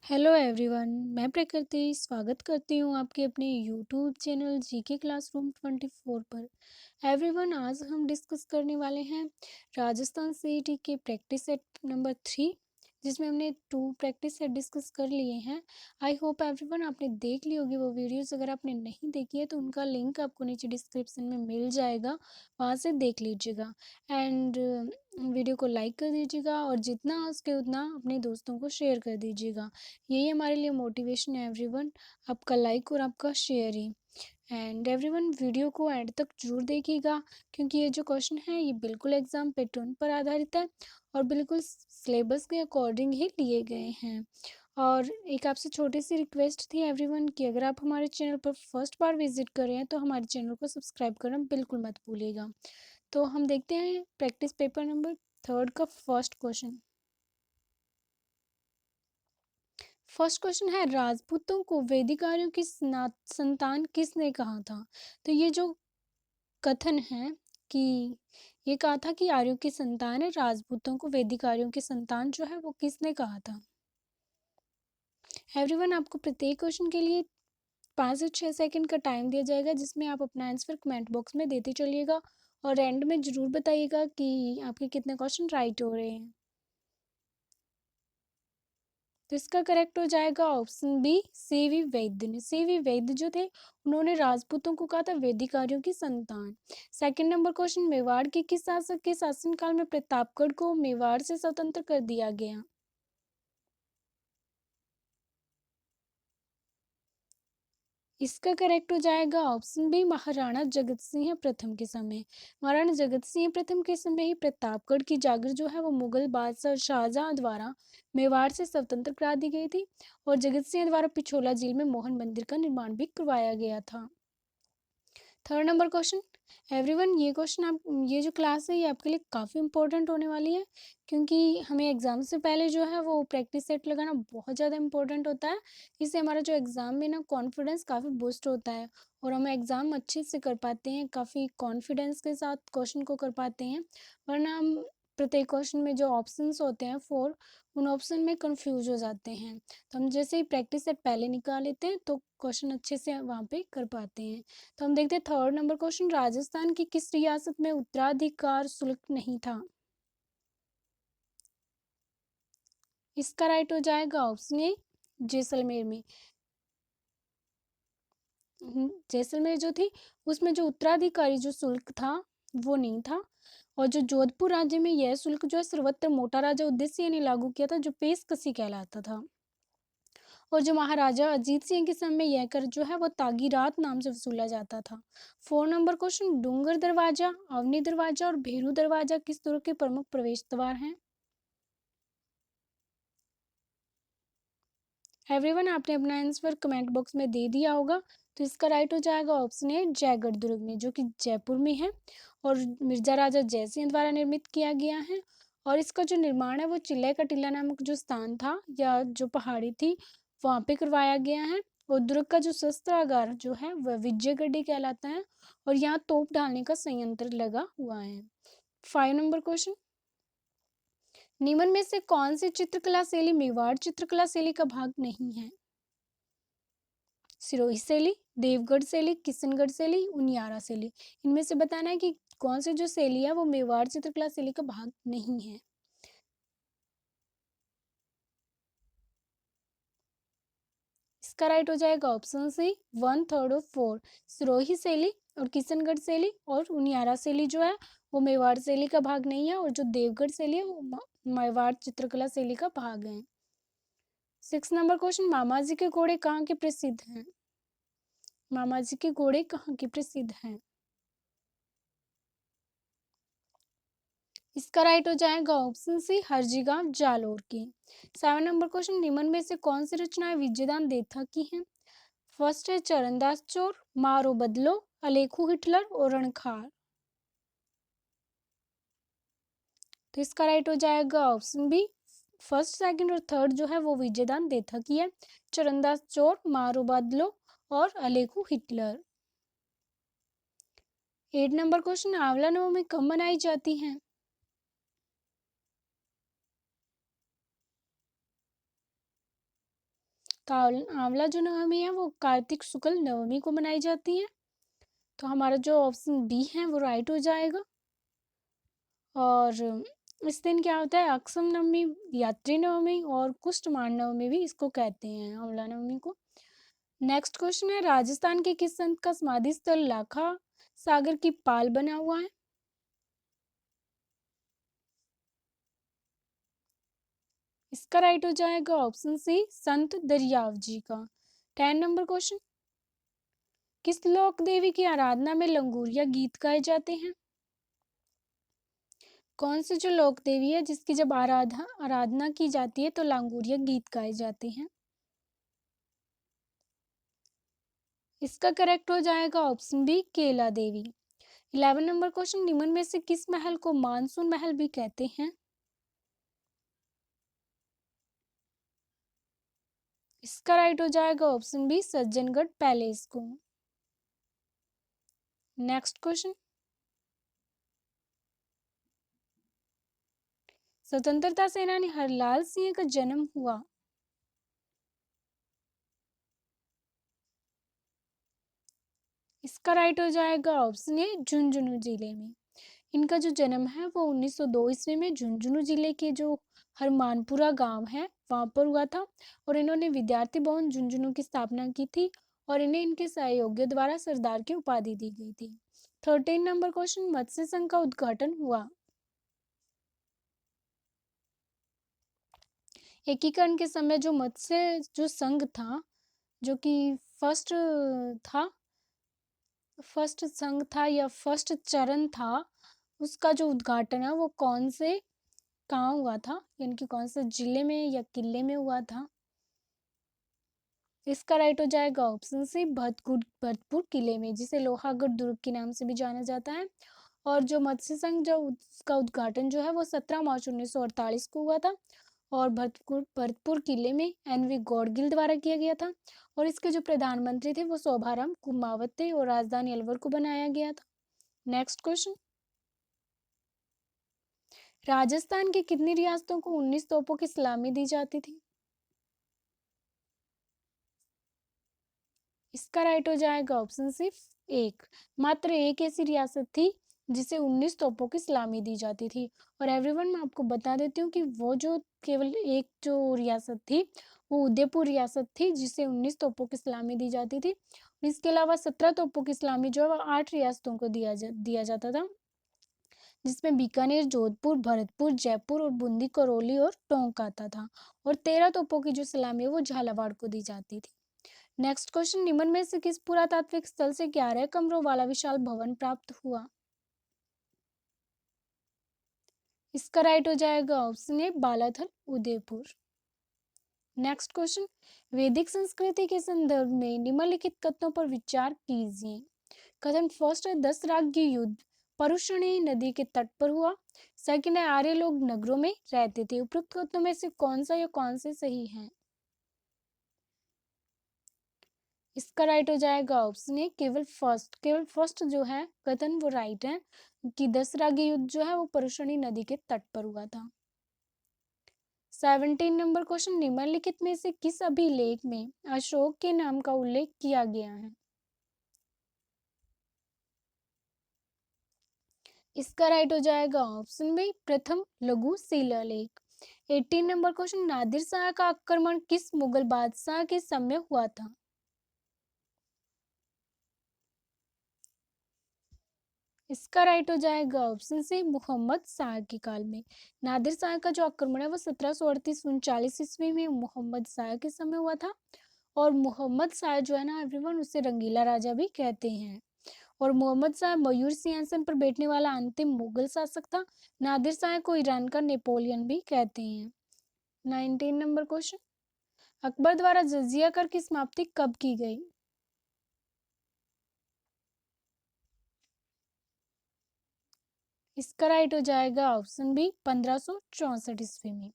Hello everyone, मैं प्रकृति स्वागत करती हूँ आपके अपने यूट्यूब चैनल जीके क्लासरूम 24 पर। एवरीवन, आज हम डिस्कस करने वाले हैं राजस्थान सीईटी के प्रैक्टिस सेट नंबर 3, जिसमें हमने 2 प्रैक्टिस सेट डिस्कस कर लिए हैं। आई होप एवरीवन आपने देख ली होगी वो वीडियोस। अगर आपने नहीं देखी है तो उनका लिंक आपको नीचे डिस्क्रिप्शन में मिल जाएगा, वहाँ से देख लीजिएगा। एंड वीडियो को लाइक कर दीजिएगा और जितना हो सके उतना अपने दोस्तों को शेयर कर दीजिएगा। यही हमारे लिए मोटिवेशन है एवरीवन, आपका लाइक और आपका share he. And everyone, video को एंड तक जरूर देखिएगा, क्योंकि ये जो क्वेश्चन है ये बिल्कुल एग्जाम पैटर्न पर आधारित है और बिल्कुल सिलेबस के अकॉर्डिंग ही लिए गए हैं। और एक आपसे छोटी सी रिक्वेस्ट थी एवरीवन कि अगर आप हमारे चैनल पर फर्स्ट बार विजिट कर रहे हैं तो हमारे चैनल को सब्सक्राइब करना बिल्कुल मत भूलिएगा। तो हम देखते हैं प्रैक्टिस पेपर नंबर 3 का फर्स्ट क्वेश्चन। फर्स्ट क्वेश्चन है, राजपूतों को वैदिक आर्यों की संतान किसने कहा था? तो ये जो कथन है कि ये कहा था कि आर्यों की संतान है, राजपूतों को वैदिक आर्यों की संतान जो है वो किसने कहा था? एवरीवन, आपको प्रत्येक क्वेश्चन के लिए 5 से 6 सेकंड का टाइम दिया जाएगा, जिसमें आप अपना आंसर कमेंट बॉक्स में देते चलिएगा और एंड में जरूर बताइएगा कि आपके कितने क्वेश्चन राइट हो रहे हैं। तो इसका करेक्ट हो जाएगा ऑप्शन बी, सीवी वैद्य ने। सीवी वैद्य जो थे उन्होंने राजपूतों को कहा था वैदिक आर्यों की संतान। सेकंड नंबर क्वेश्चन, मेवाड़ के किस शासक के शासनकाल में प्रतापगढ़ को मेवाड़ से स्वतंत्र कर दिया गया? इसका करेक्ट हो जाएगा ऑप्शन बी, महाराणा जगत सिंह प्रथम के समय। महाराणा जगत सिंह प्रथम के समय ही प्रतापगढ़ की जागर जो है वो मुगल बादशाह शाहजहां द्वारा मेवाड़ से स्वतंत्र करा दी गई थी और जगत सिंह द्वारा पिछोला झील में मोहन मंदिर का निर्माण भी करवाया गया था। थर्ड नंबर क्वेश्चन, एवरीवन, ये क्वेश्चन आप, ये जो क्लास है ये आपके लिए काफ़ी इंपॉर्टेंट होने वाली है, क्योंकि हमें एग्जाम से पहले जो है वो प्रैक्टिस सेट लगाना बहुत ज़्यादा इंपॉर्टेंट होता है। इससे हमारा जो एग्ज़ाम में ना कॉन्फिडेंस काफ़ी बूस्ट होता है और हम एग्ज़ाम अच्छे से कर पाते हैं, काफ़ी कॉन्फिडेंस के साथ क्वेश्चन को कर पाते हैं। वरना हम प्रत्येक क्वेश्चन में जो ऑप्शंस होते हैं 4, उन ऑप्शन में कंफ्यूज हो जाते हैं। तो हम जैसे ही प्रैक्टिस सेट पहले निकाल लेते हैं तो क्वेश्चन अच्छे से वहाँ पे कर पाते हैं। तो हम देखते हैं थर्ड नंबर क्वेश्चन, राजस्थान की किस रियासत में उत्तराधिकार शुल्क नहीं था? इसका राइट हो जाएगा ऑप्शन ए, जैसलमेर में। जैसलमेर जो थी उसमें जो उत्तराधिकारी जो शुल्क था वो नहीं था। और जो जोधपुर राज्य में यह शुल्क जो है सर्वत्र मोटा राजा उद्देश्य ने लागू किया था, जो पेशकशी कहलाता था। और जो महाराजा अजीत सिंह के समय यह कर जो है वो तागीरात नाम से वसूला जाता था। 4 नंबर क्वेश्चन, डूंगर दरवाजा, अवनी दरवाजा और भेरू दरवाजा किस दुर्ग के प्रमुख प्रवेश द्वार हैं? एवरीवन, आपने अपना आंसर कमेंट बॉक्स में दे दिया होगा। तो इसका राइट हो जाएगा ऑप्शन ए, जयगढ़ दुर्ग में, जो कि जयपुर में है और मिर्जा राजा जयसिंह द्वारा निर्मित किया गया है। और इसका जो निर्माण है वो चिल्ले का टीला नामक जो स्थान था या जो पहाड़ी थी वहाँ पे करवाया गया है। और दुर्ग का जो शस्त्रागार जो है वह विजयगढ़ी कहलाता है और यहाँ तोप डालने का संयंत्र लगा हुआ है। 5 नंबर क्वेश्चन, निम्न में से कौन सी चित्रकला शैली मेवाड़ चित्रकला शैली का भाग नहीं है? सिरोही शैली, देवगढ़ शैली, किशनगढ़ शैली, उनियारा शैली। इनमें से बताना है कि कौन सी जो शैली है वो मेवाड़ चित्रकला शैली का भाग नहीं है। इसका राइट हो जाएगा ऑप्शन सी, 1, 3 और 4। सिरोही शैली और किशनगढ़ शैली और उनियारा शैली जो है वो मेवाड़ शैली का भाग नहीं है और जो देवगढ़ शैली है वो मेवाड़ चित्रकला शैली का भाग है। 6 नंबर क्वेश्चन, मामा जी के घोड़े कहाँ के प्रसिद्ध हैं? मामा जी के घोड़े कहाँ के प्रसिद्ध हैं? इसका राइट हो जाएगा ऑप्शन सी, हरजीगांव जालोर की। 7 नंबर क्वेश्चन, निम्न में से कौन सी रचनाएं विजयदान देथा की हैं? फर्स्ट है चरणदास चोर, मारो बदलो, अलेखू हिटलर और रणखार। तो इसका राइट हो जाएगा ऑप्शन बी, फर्स्ट, सेकंड और थर्ड जो है वो विजयदान देथा की है, चरणदास चोर, मारो बदलो और अलेखू Hitler. 8 number question, Amla Navami कब मनाई जाती है? तो आंवला जो नवमी है वो कार्तिक शुक्ल नवमी को मनाई जाती है। तो हमारा जो ऑप्शन बी है वो राइट हो जाएगा। और इस दिन क्या होता है, अक्षम नवमी, यात्री नवमी और कुष्टमांड नवमी भी इसको कहते हैं, आंवला नवमी को। नेक्स्ट क्वेश्चन है, राजस्थान के किस संत का समाधि स्थल लाखा सागर की पाल बना हुआ है? इसका राइट हो जाएगा ऑप्शन सी, संत दरियाव जी का। 10 नंबर क्वेश्चन, किस लोक देवी की आराधना में लंगूरिया गीत गाए जाते हैं? कौन सी जो लोक देवी है जिसकी जब आराधना की जाती है तो लांगूरिया गीत गाए जाते हैं? इसका करेक्ट हो जाएगा ऑप्शन बी, केला देवी। 11 नंबर क्वेश्चन, निम्न में से किस महल को मानसून महल भी कहते हैं? इसका राइट हो जाएगा ऑप्शन बी, सज्जनगढ़ पैलेस को। नेक्स्ट क्वेश्चन, स्वतंत्रता सेनानी हरलाल सिंह का जन्म हुआ? इसका राइट हो जाएगा ऑप्शन ए, झुंझुनू जिले में। इनका जो जन्म है वो 1902 ईस्वी में झुंझुनू जिले के जो हरमानपुरा गांव है वहां पर हुआ था। और इन्होंने विद्यार्थी भवन झुंझुनू की स्थापना की थी और इन्हें इनके सहयोगियों द्वारा सरदार की उपाधि दी गई थी। 13 नंबर क्वेश्चन, मत्स्य संघ का उद्घाटन हुआ? एकीकरण के समय जो मत्स्य जो संघ था, जो कि फर्स्ट था, फर्स्ट संघ था या फर्स्ट चरण था, उसका जो उद्घाटन है वो कौन से कहाँ हुआ था, यानी कि कौन से जिले में या किले में हुआ था? इसका राइट हो जाएगा ऑप्शन सी, भरतपुर किले में, जिसे लोहागढ़ दुर्ग के नाम से भी जाना जाता है। और जो मत्स्य संघ जो उसका उद्घाटन जो है वो 17 मार्च 1948 को हुआ था और भरतपुर किले में एनवी गौडगिल द्वारा किया गया था। और इसके जो प्रधानमंत्री थे वो शोभाराम कुमावत थे और राजधानी अलवर को बनाया गया था। नेक्स्ट क्वेश्चन, राजस्थान की कितनी रियासतों को 19 तोपों की सलामी दी जाती थी? इसका राइट हो जाएगा ऑप्शन सिर्फ एक, मात्र एक ऐसी रियासत थी जिसे 19 तोपों की सलामी दी जाती थी। और एवरीवन, मैं आपको बता देती हूँ कि वो जो केवल एक जो रियासत थी वो उदयपुर रियासत थी जिसे 19 तोपों की सलामी दी जाती थी। इसके अलावा 17 तोपों की सलामी जो है वो 8 रियासतों को दिया जाता था, जिसमें बीकानेर, जोधपुर, भरतपुर, जयपुर और बूंदी, करौली और टोंक आता था। और 13 तोपों की जो सलामी है वो झालावाड़ को दी जाती थी। नेक्स्ट क्वेश्चन, निम्न में से किस पुरातात्विक स्थल से 11 कमरों वाला विशाल भवन प्राप्त हुआ? इसका राइट हो जाएगा option A, Balathal, Udaipur. Next question, वैदिक संस्कृति के संदर्भ में निम्नलिखित कथनों पर विचार कीजिए। कथन फर्स्ट है, 10 राज्य युद्ध परुषणी नदी के तट पर हुआ। सेकंड है, आर्य लोग नगरों में रहते थे। उपरोक्त कथनों में से कौन सा या कौन से सही है? इसका राइट हो जाएगा ऑप्शन ए, केवल फर्स्ट जो है कथन वो राइट है कि 10 रागी युद्ध जो है वो परुषणी नदी के तट पर हुआ था। 17 नंबर क्वेश्चन, निम्नलिखित में से किस अभिलेख में अशोक के नाम का उल्लेख किया गया है? इसका राइट हो जाएगा ऑप्शन बी, प्रथम लघु शिलालेख। 18 नंबर क्वेश्चन, नादिर शाह का आक्रमण किस मुगल बादशाह के समय हुआ था? इसका राइट हो जाएगा ऑप्शन सी, मोहम्मद शाह के काल में। नादिर शाह का जो आक्रमण है वो 1738-39 ईस्वी में मोहम्मद शाह के समय हुआ था। और मोहम्मद शाह जो है ना एवरीवन, उसे रंगीला राजा भी कहते हैं। और मोहम्मद शाह मयूर सिंहासन पर बैठने वाला अंतिम मुगल शासक था। नादिर शाह को ईरान का नेपोलियन भी कहते हैं। 19 नंबर क्वेश्चन, अकबर द्वारा जजिया कर की समाप्ति कब की गई? इसका राइट हो जाएगा ऑप्शन बी, 1564 ईस्वी में।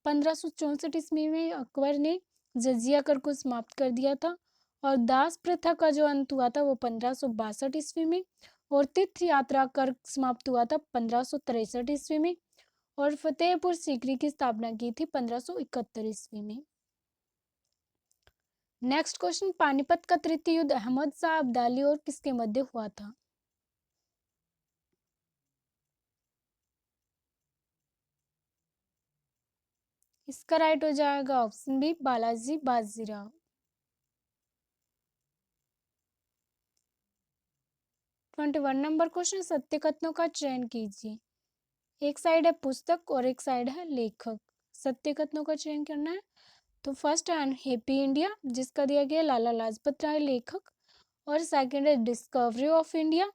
1564 ईस्वी में अकबर ने जजिया कर को समाप्त कर दिया था। और दास प्रथा का जो अंत हुआ था वो 1562 ईस्वी में। और तीर्थ यात्रा कर समाप्त हुआ था 1563 ईस्वी में। और फतेहपुर सीकरी की स्थापना की थी 1571 ईस्वी में। नेक्स्ट क्वेश्चन, पानीपत का तृतीय युद्ध अहमद शाह अब्दाली और किसके मध्य हुआ था? इसका राइट हो जाएगा option B, Balaji Bajirao. 21 number question, सत्य कथनों का चयन कीजिए। एक साइड है पुस्तक और एक साइड है लेखक। सत्य कथनों का चयन करना है। तो फर्स्ट है हैप्पी इंडिया, जिसका दिया गया लाला लाजपत राय लेखक। और सेकंड है डिस्कवरी ऑफ इंडिया,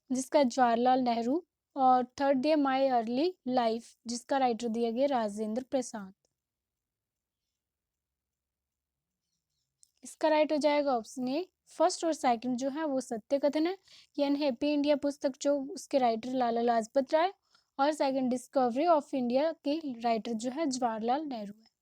जिसका जवाहरलाल नेहरू। और थर्ड दिया माय अर्ली लाइफ, जिसका राइटर दिया गया राजेंद्र प्रसाद। इसका राइट हो जाएगा ऑप्शन ए। फर्स्ट और सेकंड जो है वो सत्य कथन है। ये अनहैप्पी इंडिया पुस्तक जो उसके राइटर लाला लाजपत राय, और सेकंड डिस्कवरी ऑफ इंडिया के राइटर जो है जवाहरलाल नेहरू है।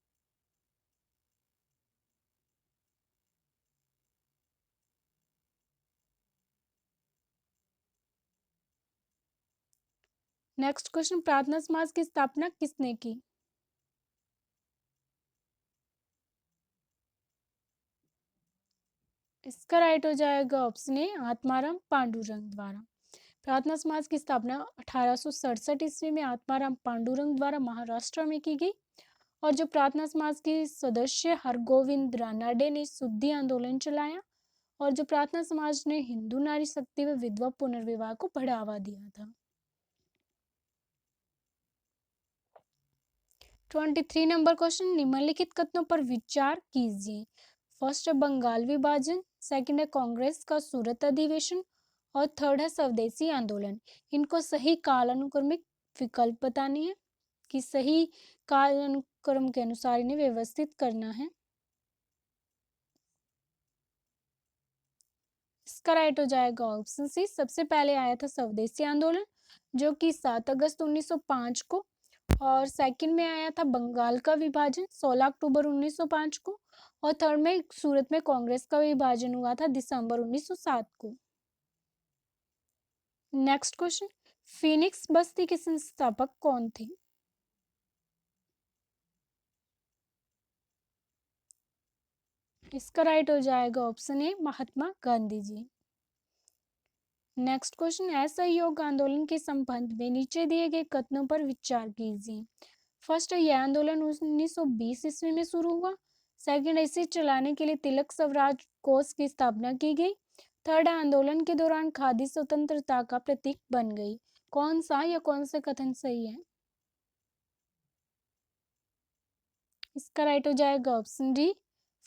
नेक्स्ट क्वेश्चन, प्रार्थना समाज की स्थापना किसने की? इसका राइट हो जाएगा ऑप्शन ए, आत्माराम पांडुरंग द्वारा। प्रार्थना समाज की स्थापना 1867 ईस्वी में आत्माराम पांडुरंग द्वारा महाराष्ट्र में की गई। और जो प्रार्थना समाज के सदस्य हरगोविंद रानाडे ने शुद्धि आंदोलन चलाया। और जो प्रार्थना समाज ने हिंदू नारी शक्ति व विधवा पुनर्विवाह को बढ़ावा दिया था। 23 नंबर क्वेश्चन, निम्नलिखित कथनों पर विचार कीजिए। फर्स्ट है बंगाल विभाजन, सेकंड है कांग्रेस का सूरत अधिवेशन, और थर्ड है स्वदेशी आंदोलन। इनको सही कालानुक्रमिक विकल्प बतानी है कि सही कालानुक्रम के अनुसार इन्हें व्यवस्थित करना है। इसका राइट हो जाएगा ऑप्शन सी, सबसे पहले आया था स्वदेशी आंदोलन, जो कि 7 अगस्त 1905 को। और सेकंड में आया था बंगाल का विभाजन 16 अक्टूबर 1905 को। और थर्ड में सूरत में कांग्रेस का विभाजन हुआ था दिसंबर 1907 को। नेक्स्ट क्वेश्चन, फिनिक्स बस्ती के संस्थापक कौन थे? इसका राइट हो जाएगा option A, Mahatma Gandhi ji. Next question, असहयोग आंदोलन के संबंध में नीचे दिए गए कथनों पर विचार कीजिए। फर्स्ट, यह आंदोलन 1920 ईस्वी में शुरू हुआ। सेकंड, इसे चलाने के लिए तिलक स्वराज कोष की स्थापना की गई। थर्ड, आंदोलन के दौरान खादी स्वतंत्रता का प्रतीक बन गई। कौन सा या कौन से कथन सही है? इसका राइट हो जाएगा ऑप्शन डी,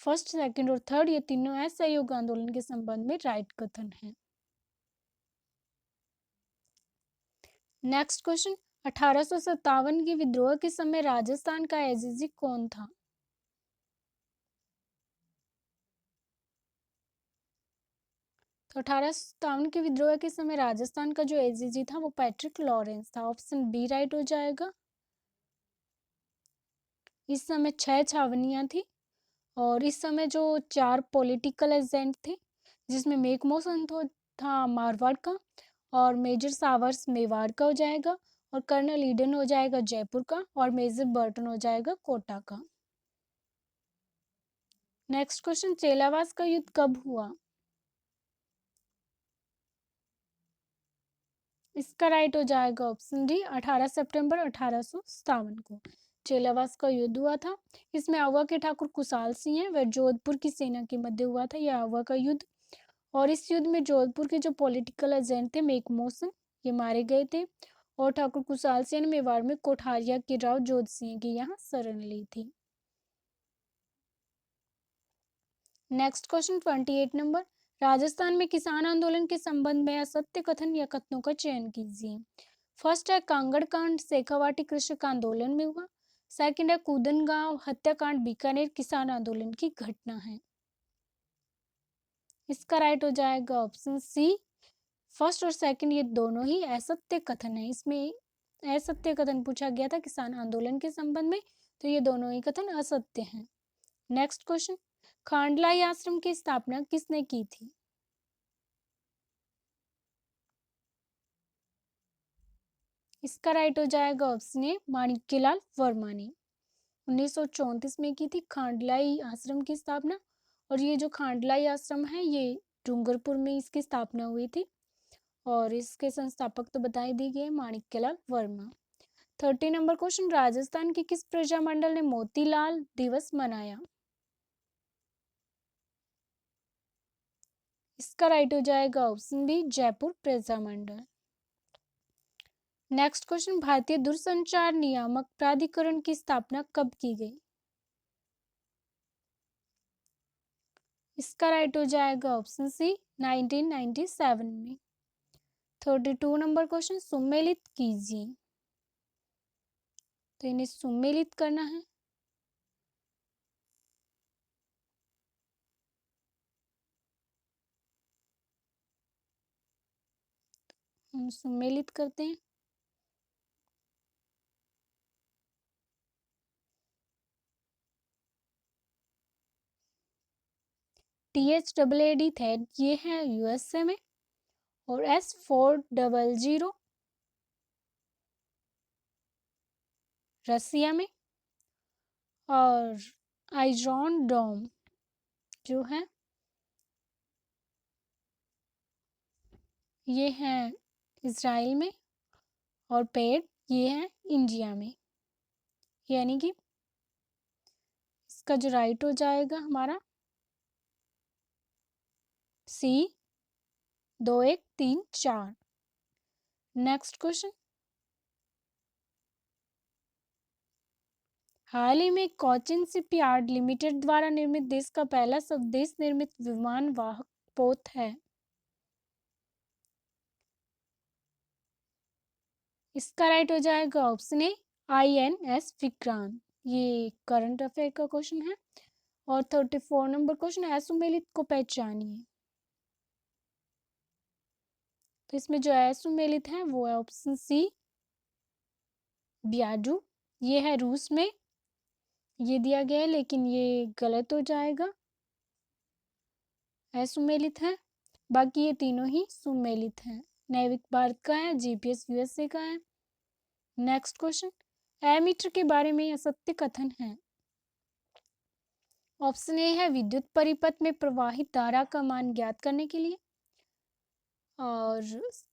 फर्स्ट, सेकंड और थर्ड ये तीनों असहयोग आंदोलन के संबंध में राइट कथन है। नेक्स्ट क्वेश्चन, 1857 के विद्रोह के समय राजस्थान का एजीजी कौन था? तो 1857 के विद्रोह के समय राजस्थान का जो एजीजी था वो पैट्रिक लॉरेंस था। ऑप्शन बी राइट हो जाएगा। इस समय 6 छावनियां थी। और इस समय जो 4 पॉलिटिकल एजेंट थे, जिसमें मेकमोहन था मारवाड़ का, और मेजर सावर्स मेवाड़ का हो जाएगा, और कर्नल ईडन हो जाएगा जयपुर का, और मेजर बर्टन हो जाएगा कोटा का। नेक्स्ट क्वेश्चन, चेलावास का युद्ध कब हुआ? इसका राइट हो जाएगा ऑप्शन डी, 18 सितंबर 1857 को चेलावास का युद्ध हुआ था। इसमें आवा के ठाकुर कुशाल सिंह है वह जोधपुर की सेना के मध्य हुआ था यह आवा का युद्ध। और इस युद्ध में जोधपुर के जो पॉलिटिकल एजेंट थे मेकमोहन, ये मारे गए थे। और ठाकुर कुशाल सिंह ने मेवाड़ में कोठारिया के राव जोध सिंह की यहाँ शरण ली थी। नेक्स्ट क्वेश्चन 28 नंबर, राजस्थान में किसान आंदोलन के संबंध में असत्य कथन या कथनों का चयन कीजिए। फर्स्ट है कांगड़ कांड शेखावाटी कृषक आंदोलन में हुआ। सेकंड है कूदन गांव हत्याकांड बीकानेर किसान आंदोलन की घटना है। इसका राइट हो जाएगा ऑप्शन सी, फर्स्ट और सेकंड ये दोनों ही असत्य कथन है। इसमें असत्य कथन पूछा गया था किसान आंदोलन के संबंध में, तो ये दोनों ही कथन असत्य हैं। नेक्स्ट क्वेश्चन, खांडलाई आश्रम की स्थापना किसने की थी? इसका राइट हो जाएगा ऑप्शन ए, माणिक्यलाल वर्मा ने 1934 में की थी खांडलाई आश्रम की स्थापना। और ये जो खांडलाई आश्रम है ये डूंगरपुर में इसकी स्थापना हुई थी और इसके संस्थापक तो बता ही दिए गए माणिक्यलाल वर्मा। 30 नंबर क्वेश्चन, राजस्थान के किस प्रजामंडल ने मोतीलाल दिवस मनाया? इसका राइट हो जाएगा option B Jaipur Prajamandal. Next question, भारतीय दूरसंचार नियामक प्राधिकरण की स्थापना कब की गई? इसका राइट हो जाएगा ऑप्शन सी 1997 में। 32 नंबर क्वेश्चन, सुमेलित कीजिए। तो इन्हें सुमेलित करना है। हम सुमेलित करते हैं। THAAD थैड ये है USA में और S400 रसिया में और आइरॉन डोम जो है ये है इज़राइल में और पेड ये है इंडिया में। यानी कि इसका जो राइट हो जाएगा हमारा C 2134। नेक्स्ट क्वेश्चन, हाल ही में कोचिन शिपयार्ड लिमिटेड द्वारा निर्मित देश का पहला स्वदेश निर्मित विमान वाहक पोत है। इसका राइट हो जाएगा ऑप्शन ए INS विक्रांत। ये करंट अफेयर का क्वेश्चन है। और 34 नंबर क्वेश्चन, असुमेलित को पहचानिए। तो इसमें जो असुमेलित है वो है ऑप्शन सी ब्याडू। ये है रूस में, ये दिया गया है लेकिन ये गलत हो जाएगा, असुमेलित है। बाकी ये तीनों ही सुमेलित हैं। नैविक भारत का है, GPS USA का है। नेक्स्ट क्वेश्चन, एमीटर के बारे में असत्य कथन है। ऑप्शन ए है विद्युत परिपथ में प्रवाहित धारा का मान ज्ञात करने के लिए और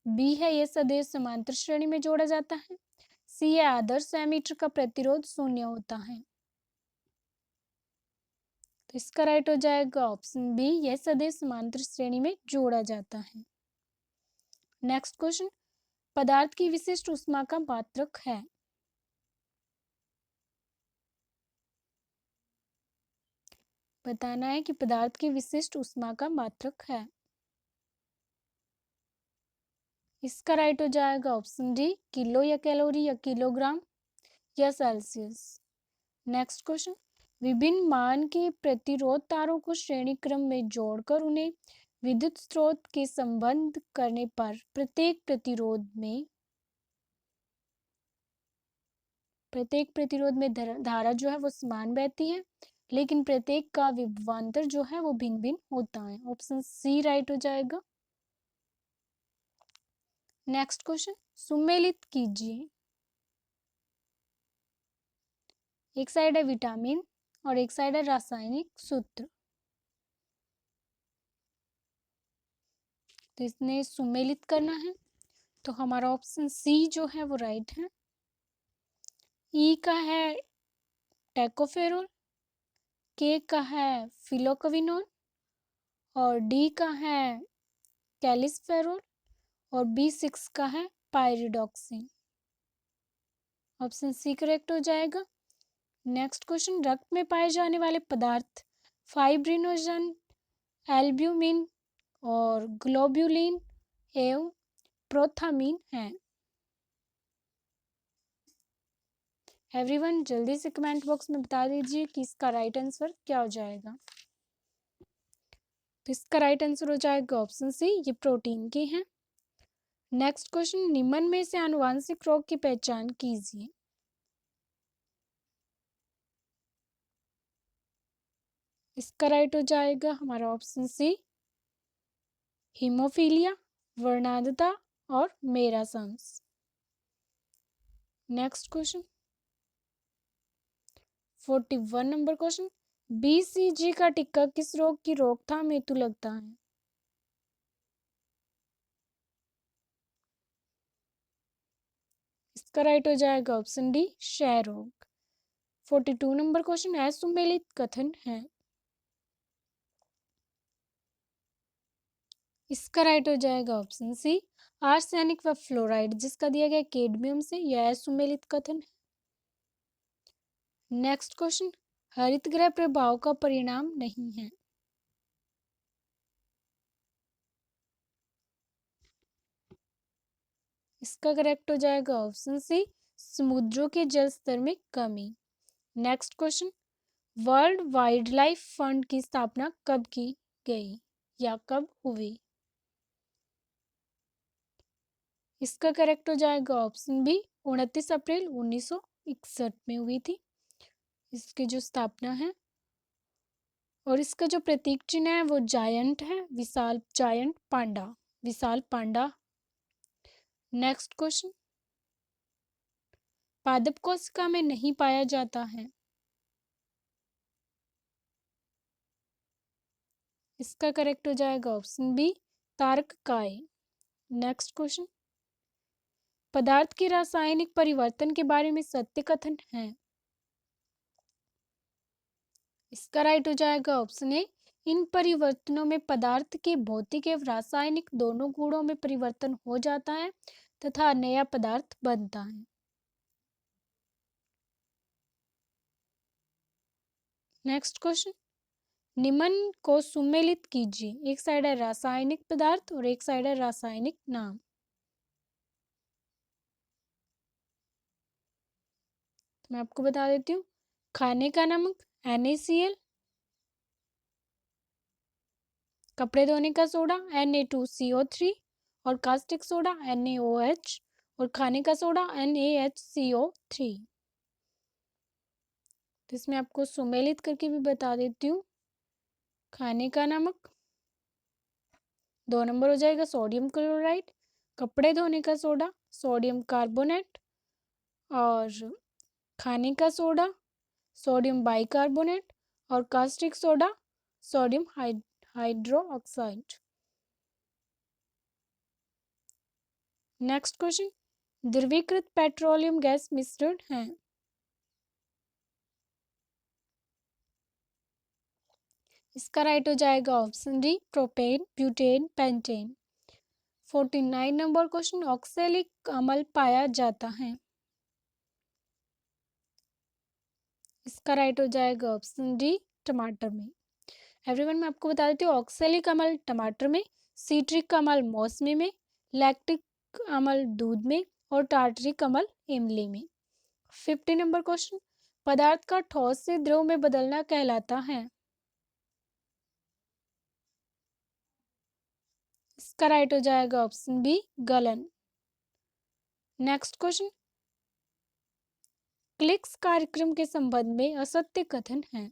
बी है ये सदैव समांतर श्रेणी में जोड़ा जाता है। सी है आदर्श एमीटर का प्रतिरोध शून्य होता है। तो इसका राइट हो जाएगा ऑप्शन बी, यह सदैव समांतर श्रेणी में जोड़ा जाता है। नेक्स्ट क्वेश्चन, पदार्थ की विशिष्ट ऊष्मा का मात्रक है। बताना है कि पदार्थ की विशिष्ट ऊष्मा का मात्रक है। इसका राइट हो जाएगा ऑप्शन डी, किलो या कैलोरी या किलोग्राम या सेल्सियस। नेक्स्ट क्वेश्चन, विभिन्न मान के प्रतिरोध तारों को श्रेणी क्रम में जोड़कर उन्हें विद्युत स्रोत के संबंध करने पर प्रत्येक प्रतिरोध में धारा जो है वो समान बहती है लेकिन प्रत्येक का विभवांतर जो है वो भिन्न भिन्न होता है। ऑप्शन सी राइट हो जाएगा। नेक्स्ट क्वेश्चन, सुमेलित कीजिए। एक साइड है विटामिन और एक साइड है रासायनिक सूत्र। तो इसने सुमेलित करना है तो हमारा ऑप्शन सी जो है वो राइट है। ई का है टेकोफेरोल, के का है फिलोक्विनोन और डी का है कैलिसफेरोल और B6 का है पायरिडॉक्सिन। ऑप्शन सी करेक्ट हो जाएगा। नेक्स्ट क्वेश्चन, रक्त में पाए जाने वाले पदार्थ फाइब्रिनोजन, एल्ब्यूमिन और ग्लोब्यूलिन एवं प्रोथामीन हैं। एवरीवन जल्दी से कमेंट बॉक्स में बता दीजिए कि इसका राइट आंसर क्या हो जाएगा। तो इसका राइट आंसर हो जाएगा ऑप्शन सी, ये प्रोटीन के हैं। नेक्स्ट क्वेश्चन, निम्न में से आनुवांशिक रोग की पहचान कीजिए। इसका राइट हो जाएगा हमारा ऑप्शन सी, हीमोफीलिया, वर्णांधता और मेरासम्स। Next question, 41 number question, BCG का टीका किस रोग की रोकथाम हेतु लगता है? इसका राइट हो जाएगा ऑप्शन डी, क्षय रोग। 42 नंबर क्वेश्चन, असुमेलित कथन है। इसका राइट हो जाएगा ऑप्शन सी, आर्सेनिक व फ्लोराइड, जिसका दिया गया कैडमियम से, यह असुमेलित कथन है। नेक्स्ट क्वेश्चन, हरित गृह प्रभाव का परिणाम नहीं है। इसका करेक्ट हो जाएगा ऑप्शन सी, समुद्रों के जल स्तर में कमी। Next question, world wild life fund की स्थापना कब की गई या कब हुई? इसका करेक्ट हो जाएगा ऑप्शन बी, 29 अप्रैल 1961 में हुई थी इसकी जो स्थापना है। और इसका जो प्रतीक चिन्ह है वो जायंट है, विशाल जायंट पांडा, विशाल पांडा। नेक्स्ट क्वेश्चन, पादप कोशिका में नहीं पाया जाता है। इसका करेक्ट हो जाएगा ऑप्शन बी, तारककाय। नेक्स्ट क्वेश्चन, पदार्थ के रासायनिक परिवर्तन के बारे में सत्य कथन है। इसका राइट हो जाएगा ऑप्शन ए, इन परिवर्तनों में पदार्थ के भौतिक एवं रासायनिक दोनों गुणों में परिवर्तन हो जाता है तथा नया पदार्थ बनता है। नेक्स्ट क्वेश्चन, निम्न को सुमेलित कीजिए। एक साइड है रासायनिक पदार्थ और एक साइड है रासायनिक नाम। तो मैं आपको बता देती हूँ, खाने का नमक NaCl, कपड़े धोने का सोडा Na2CO3 और कास्टिक सोडा NaOH और खाने का सोडा NaHCO3। तो इसमें आपको सुमेलित करके भी बता देती हूँ। खाने का नमक 2 नंबर हो जाएगा सोडियम क्लोराइड, कपड़े धोने का सोडा सोडियम कार्बोनेट और खाने का सोडा सोडियम बाइकार्बोनेट और caustic soda sodium hydroxide. Next question, द्रवीकृत पेट्रोलियम गैस मिश्रण है। इसका राइट हो जाएगा option D, propane butane pentane. 49 number question, oxalic अम्ल पाया जाता है। इसका राइट हो जाएगा ऑप्शन डी, टमाटर में। एवरीवन मैं आपको बता देती हूँ, ऑक्सैलिक अम्ल टमाटर में, सीट्रिक अम्ल मौसमी में, लैक्टिक अम्ल दूध में और टार्टरिक अम्ल इमली में। 50 नंबर क्वेश्चन, पदार्थ का ठोस से द्रव में बदलना कहलाता है। इसका राइट हो जाएगा ऑप्शन बी, गलन। नेक्स्ट क्वेश्चन, क्लिक्स कार्यक्रम के संबंध में असत्य कथन है।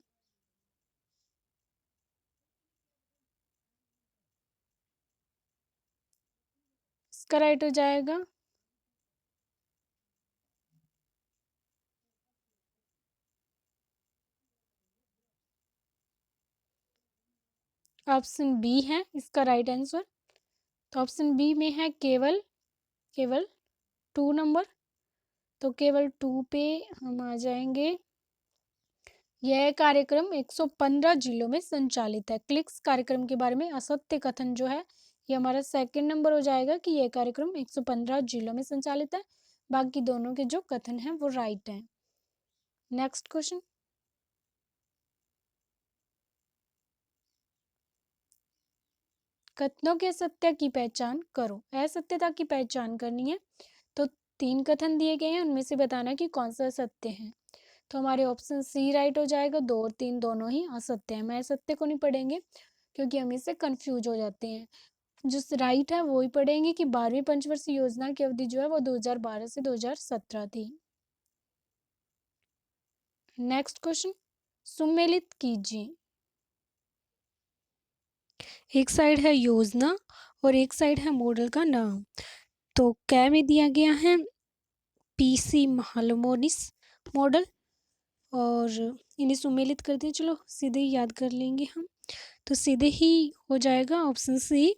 इसका राइट हो जाएगा ऑप्शन बी है इसका राइट आंसर। तो ऑप्शन बी में है केवल केवल 2 नंबर। तो केवल 2 पे हम आ जाएंगे। यह कार्यक्रम 115 जिलों में संचालित है। क्लिक्स कार्यक्रम के बारे में असत्य कथन जो है ये हमारा सेकंड नंबर हो जाएगा कि यह कार्यक्रम 115 जिलों में संचालित है। बाकी दोनों के जो कथन हैं वो राइट हैं। नेक्स्ट क्वेश्चन, कथनों के असत्य की पहचान करो। असत्यता की पहचान करनी है तो 3 कथन दिए गए हैं, उनमें से बताना कि कौन सा सत्य है। तो हमारे ऑप्शन सी राइट हो जाएगा, 2 और 3 दोनों ही असत्य है। मैं असत्य को नहीं पढ़ेंगे क्योंकि हम इससे कंफ्यूज हो जाते हैं। जो राइट है वो ही पढ़ेंगे कि 12वीं पंचवर्षीय योजना की अवधि जो है वो 2012 से 2017 थी। नेक्स्ट क्वेश्चन, सुमेलित कीजिए। एक साइड है योजना और एक साइड है मॉडल का नाम। तो क्या में दिया गया है PC महालनोबिस मॉडल और इन्हें सुमेलित करते हैं। चलो सीधे ही याद कर लेंगे हम। तो सीधे ही हो जाएगा ऑप्शन सी,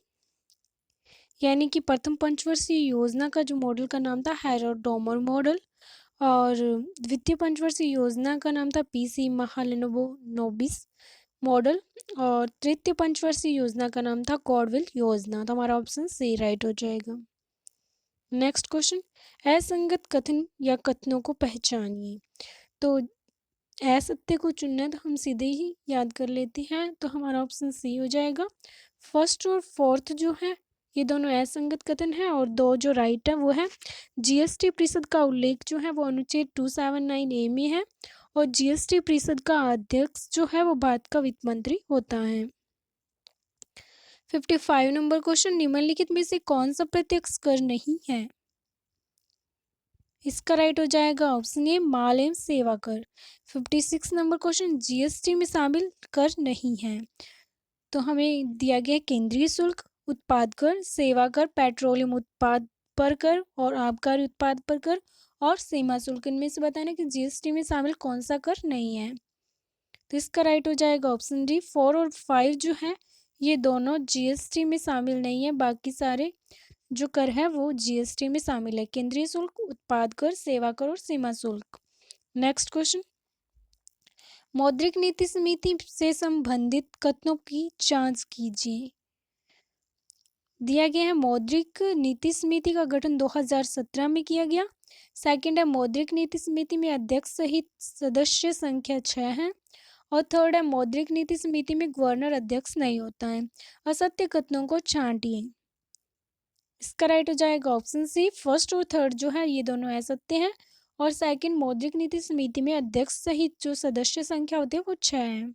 यानी कि प्रथम पंचवर्षीय योजना का जो मॉडल का नाम था हेरोडोमर मॉडल, और द्वितीय पंचवर्षीय योजना का नाम था पीसी महालेनोबिस मॉडल, और तृतीय पंचवर्षीय योजना का नाम था कॉडविल योजना। तो हमारा ऑप्शन सी राइट हो जाएगा। नेक्स्ट क्वेश्चन, असंगत कथन या कथनों को पहचानिए। तो असत्य को चुनना है तो हम सीधे ही याद कर लेते हैं। तो हमारा ऑप्शन सी हो जाएगा। फर्स्ट और फोर्थ जो है ये दोनों असंगत कथन है, और दो जो राइट है वो है जीएसटी परिषद का उल्लेख जो है वो अनुच्छेद 279A में है, और जीएसटी परिषद का अध्यक्ष जो है वो भारत का वित्त मंत्री होता है। 55 नंबर क्वेश्चन, निम्नलिखित में से कौन सा प्रत्यक्ष कर नहीं है? इसका राइट हो जाएगा ऑप्शन ए माल एवं सेवा कर। 56 नंबर क्वेश्चन, जीएसटी में शामिल कर नहीं है। तो हमें दिया गया है केंद्रीय शुल्क, उत्पाद कर, सेवा कर, पेट्रोलियम उत्पाद पर कर और आबकारी उत्पाद पर कर और सीमा शुल्क। इनमें से बताना कि जीएसटी में शामिल कौन सा कर नहीं है। तो इसका राइट हो जाएगा ऑप्शन डी। 4 और 5 जो है ये दोनों जीएसटी में शामिल नहीं है, बाकी सारे जो कर है वो जीएसटी में शामिल है। केंद्रीय शुल्क, उत्पाद कर, सेवा कर और सीमा शुल्क। नेक्स्ट क्वेश्चन, मौद्रिक नीति समिति से संबंधित कथनों की जांच कीजिए। दिया गया है मौद्रिक नीति समिति का गठन 2017 में किया गया। सेकंड है मौद्रिक नीति समिति में अध्यक्ष सहित सदस्य संख्या 6 है। और थर्ड है मौद्रिक नीति समिति में गवर्नर अध्यक्ष नहीं होता है। असत्य कथनों को छांटिए। इसका राइट हो जाएगा ऑप्शन सी। फर्स्ट और थर्ड जो है ये दोनों असत्य हैं, और सेकंड मौद्रिक नीति समिति में अध्यक्ष सहित जो सदस्य संख्या होती है वो 6 है।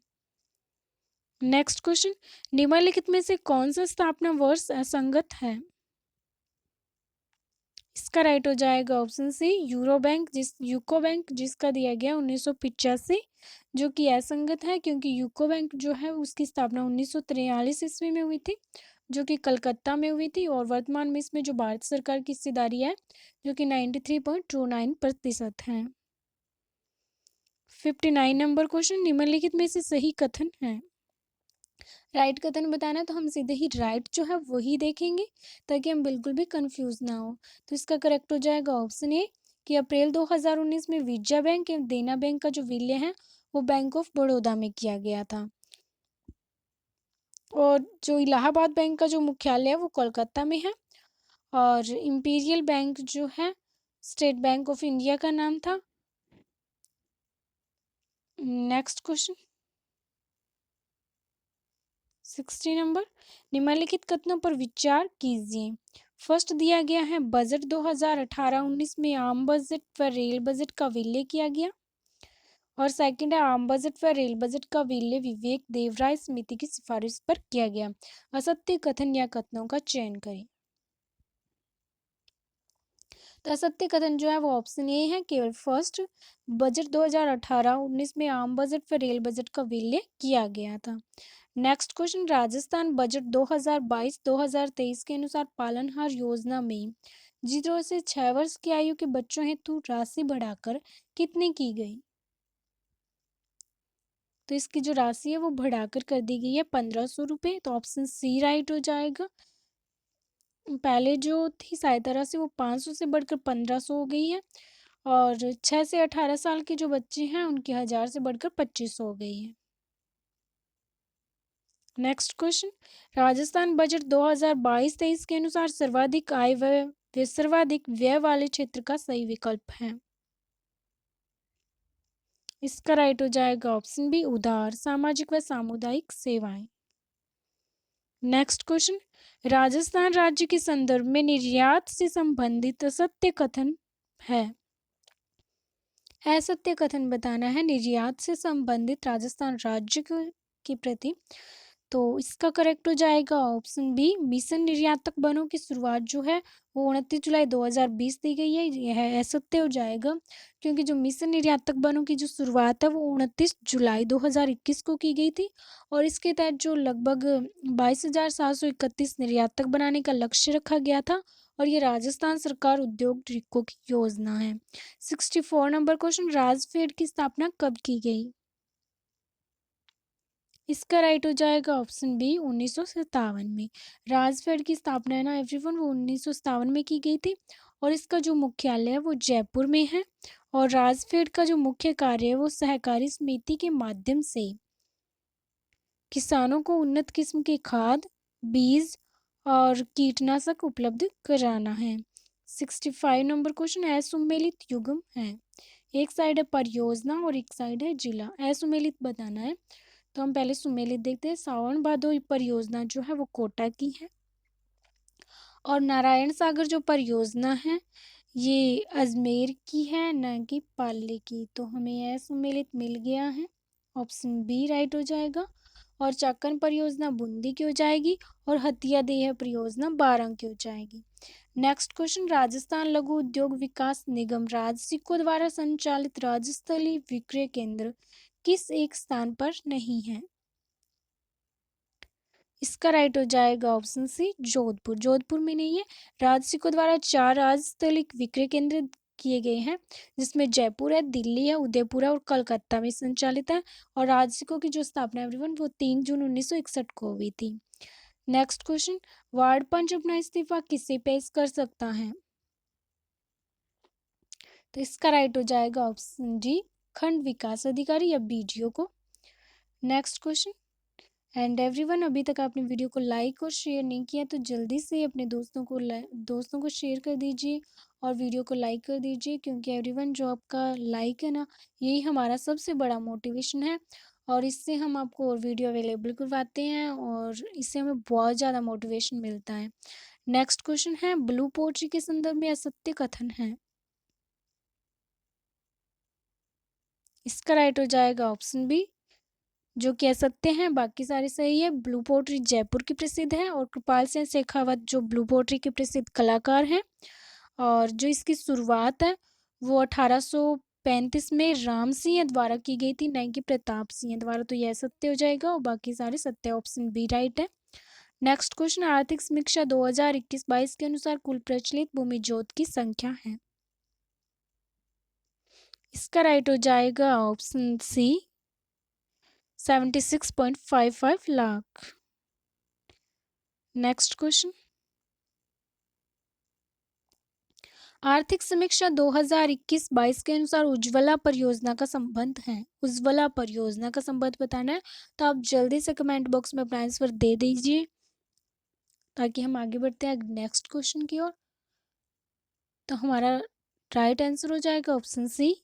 नेक्स्ट क्वेश्चन, निम्नलिखित में से कौन सा स्थापना वर्ष असंगत है? इसका राइट हो जाएगा option C euro bank, UCO bank जिसका दिया गया 1985, जो कि असंगत है क्योंकि यूको बैंक जो है उसकी स्थापना 1943 ईस्वी में हुई थी, जो कि कलकत्ता में हुई थी, और वर्तमान में इसमें जो भारत सरकार की हिस्सेदारी है जो कि 93.29% है। 59 नंबर क्वेश्चन, निम्नलिखित में से सही कथन है? राइट कथन बताना है तो हम सीधे ही राइट जो है वही देखेंगे ताकि हम बिल्कुल भी कंफ्यूज ना हो। तो इसका करेक्ट हो जाएगा ऑप्शन ए कि अप्रैल 2019 में विजया बैंक एवं देना बैंक का जो विलय है वो बैंक ऑफ बड़ौदा में किया गया था, और जो इलाहाबाद बैंक का जो मुख्यालय है वो कोलकाता में है, और इंपीरियल बैंक जो है स्टेट बैंक ऑफ इंडिया का नाम था। नेक्स्ट क्वेश्चन 60 नंबर, निम्नलिखित कथनों पर विचार कीजिए। फर्स्ट दिया गया है बजट 2018-19 में आम बजट व रेल बजट का विलय किया गया, और सेकंड है आम बजट व रेल बजट का विलय विवेक देवराय समिति की सिफारिश पर किया गया। असत्य कथन या कथनों का चयन करें। तो असत्य कथन जो है वो ऑप्शन ए है, केवल फर्स्ट बजट 2018-19 में आम बजट व रेल बजट का विलय किया गया था। नेक्स्ट क्वेश्चन, राजस्थान बजट 2022-2023 के अनुसार पालनहार योजना में 0 से 6 वर्ष की आयु के बच्चों हेतु राशि बढ़ाकर कितनी की गई? तो इसकी जो राशि है वो बढ़ाकर कर दी गई है 1500 रुपये। तो ऑप्शन सी राइट हो जाएगा। पहले जो थी सहायता राशि वो 500 से बढ़कर 1500 हो गई है, और 6 से 18 साल के जो बच्चे हैं उनकी 1000 से बढ़कर 2500 हो गई है। नेक्स्ट क्वेश्चन, राजस्थान बजट 2022-23 के अनुसार सर्वाधिक आय व सर्वाधिक व्यय वाले क्षेत्र का सही विकल्प है। इसका राइट हो जाएगा ऑप्शन बी उदार, सामाजिक व सामुदायिक सेवाएं। नेक्स्ट क्वेश्चन, राजस्थान राज्य के संदर्भ में निर्यात से संबंधित असत्य कथन है। असत्य कथन बताना है निर्यात से संबंधित राजस्थान राज्य के प्रति। तो इसका करेक्ट हो जाएगा ऑप्शन बी मिशन निर्यातक बनों की शुरुआत जो है वो 29 जुलाई 2020 दी गई है। यह असत्य हो जाएगा क्योंकि जो मिशन निर्यातक बनों की जो शुरुआत है वो 29 जुलाई 2021 को की गई थी, और इसके तहत जो लगभग 22,731 निर्यातक बनाने का लक्ष्य रखा गया था, और ये राजस्थान सरकार उद्योग ट्रिको की योजना है। 64 नंबर क्वेश्चन, राजफेड की स्थापना कब की गई? इसका राइट हो जाएगा ऑप्शन बी 1957 में। राजफेड की स्थापना है ना एवरीवन, वो 1957 में की गई थी और इसका जो मुख्यालय है वो जयपुर में है। और राजफेड का जो मुख्य कार्य है वो सहकारी समिति के माध्यम से किसानों को उन्नत किस्म के खाद, बीज और कीटनाशक उपलब्ध कराना है। 65 नंबर क्वेश्चन, असुमेलित युग्म है। एक साइड है परियोजना और एक साइड है जिला। असुमेलित बताना है, तो हम पहले सुमेलित देखते हैं। सावन भादो परियोजना जो है वो कोटा की है और नारायण सागर जो परियोजना है ये अजमेर की है, न कि पाले की। तो हमें यह सुमेलित मिल गया है, ऑप्शन बी राइट हो जाएगा। और चाकन परियोजना बूंदी की हो जाएगी और हथिया देह परियोजना बारंग की हो जाएगी। नेक्स्ट क्वेश्चन, राजस्थान लघु उद्योग विकास निगम राजसिको द्वारा संचालित राज्य स्तरीय विक्रय केंद्र किस एक स्थान पर नहीं है? इसका राइट हो जाएगा ऑप्शन सी जोधपुर। जोधपुर में नहीं है। राजसिको द्वारा 4 राज्य स्तरीय विक्रय केंद्र किए गए हैं, जिसमें जयपुर है, दिल्ली है, उदयपुर है और कलकत्ता में संचालित है। और राजसिको की जो स्थापना एवरीवन वो 3 जून 1961 को हुई थी। नेक्स्ट क्वेश्चन, वार्ड पंच अपना इस्तीफा किसे पेश कर सकता है? तो इसका राइट हो जाएगा ऑप्शन डी खंड विकास अधिकारी या बीडीओ को। नेक्स्ट क्वेश्चन, एंड एवरीवन, अभी तक आपने वीडियो को लाइक और शेयर नहीं किया तो जल्दी से अपने दोस्तों को शेयर कर दीजिए और वीडियो को लाइक कर दीजिए, क्योंकि एवरीवन जो आपका लाइक है ना, यही हमारा सबसे बड़ा मोटिवेशन है और इससे हम आपको और वीडियो अवेलेबल करवाते हैं और इससे हमें बहुत ज़्यादा मोटिवेशन मिलता है। नेक्स्ट क्वेश्चन है, ब्लू पोट्री के संदर्भ में असत्य कथन है। इसका राइट हो जाएगा ऑप्शन बी, जो कह सकते हैं बाकी सारे सही है। ब्लू पोट्री जयपुर की प्रसिद्ध है और कृपाल सिंह शेखावत जो ब्लू पोट्री के प्रसिद्ध कलाकार हैं और जो इसकी शुरुआत है वो 1835 में राम सिंह द्वारा की गई थी, नहीं कि प्रताप सिंह द्वारा। तो यह सत्य हो जाएगा और बाकी सारे सत्य, ऑप्शन बी राइट है। नेक्स्ट क्वेश्चन, आर्थिक समीक्षा 2021-22 के अनुसार कुल प्रचलित भूमि जोत की संख्या है। इसका राइट हो जाएगा option C 76.55 lakh. Next question, आर्थिक समीक्षा 2021-22 के अनुसार उज्ज्वला परियोजना का संबंध है। उज्ज्वला परियोजना का संबंध बताना है तो आप जल्दी से कमेंट बॉक्स में अपना आंसर दे दीजिए ताकि हम आगे बढ़ते हैं नेक्स्ट क्वेश्चन की ओर। तो हमारा राइट आंसर हो जाएगा ऑप्शन सी।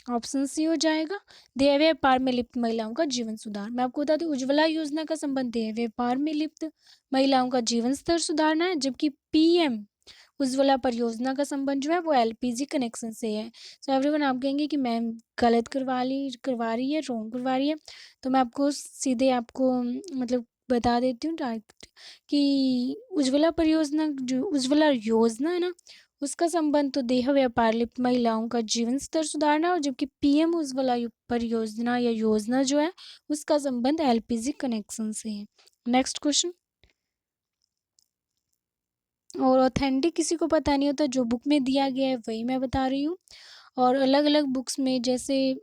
ऑप्शन सी हो जाएगा। देह व्यापार में लिप्त महिलाओं का जीवन सुधार। मैं आपको बता दूं, उज्ज्वला योजना का संबंध देह व्यापार में लिप्त महिलाओं का जीवन स्तर सुधारना है, जबकि पीएम उज्ज्वला परियोजना का संबंध जो है वो एलपीजी कनेक्शन से है। सो एवरीवन, आप कहेंगे कि मैम गलत करवा रही है, रॉन्ग करवा रही है, तो मैं आपको सीधे आपको मतलब बता देती हूँ डायरेक्ट कि उज्ज्वला परियोजना जो उज्ज्वला योजना है ना, उसका संबंध तो देह व्यापार लिप्त महिलाओं का जीवन स्तर सुधारना, और जबकि पीएम उज्ज्वला परियोजना या योजना जो है उसका संबंध एलपीजी कनेक्शन से है। नेक्स्ट क्वेश्चन, और ऑथेंटिक किसी को पता नहीं होता, जो बुक में दिया गया है वही मैं बता रही हूँ। और अलग अलग बुक्स में, जैसे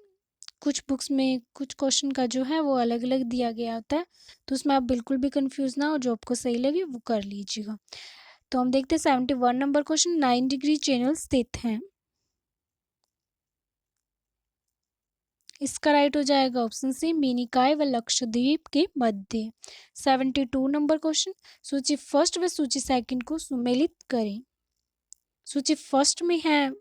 कुछ बुक्स में कुछ क्वेश्चन का जो है वो अलग अलग दिया गया होता है, तो उसमें आप बिल्कुल भी कंफ्यूज ना हो, जो आपको सही लगे वो कर लीजिएगा। तो हम देखते हैं 71 नंबर क्वेश्चन, 9 डिग्री चैनल स्थित हैं। इसका राइट हो जाएगा ऑप्शन सी मिनिकॉय व लक्षद्वीप के मध्य। 72 नंबर क्वेश्चन, सूची फर्स्ट व सूची सेकंड को सुमेलित करें। सूची फर्स्ट में है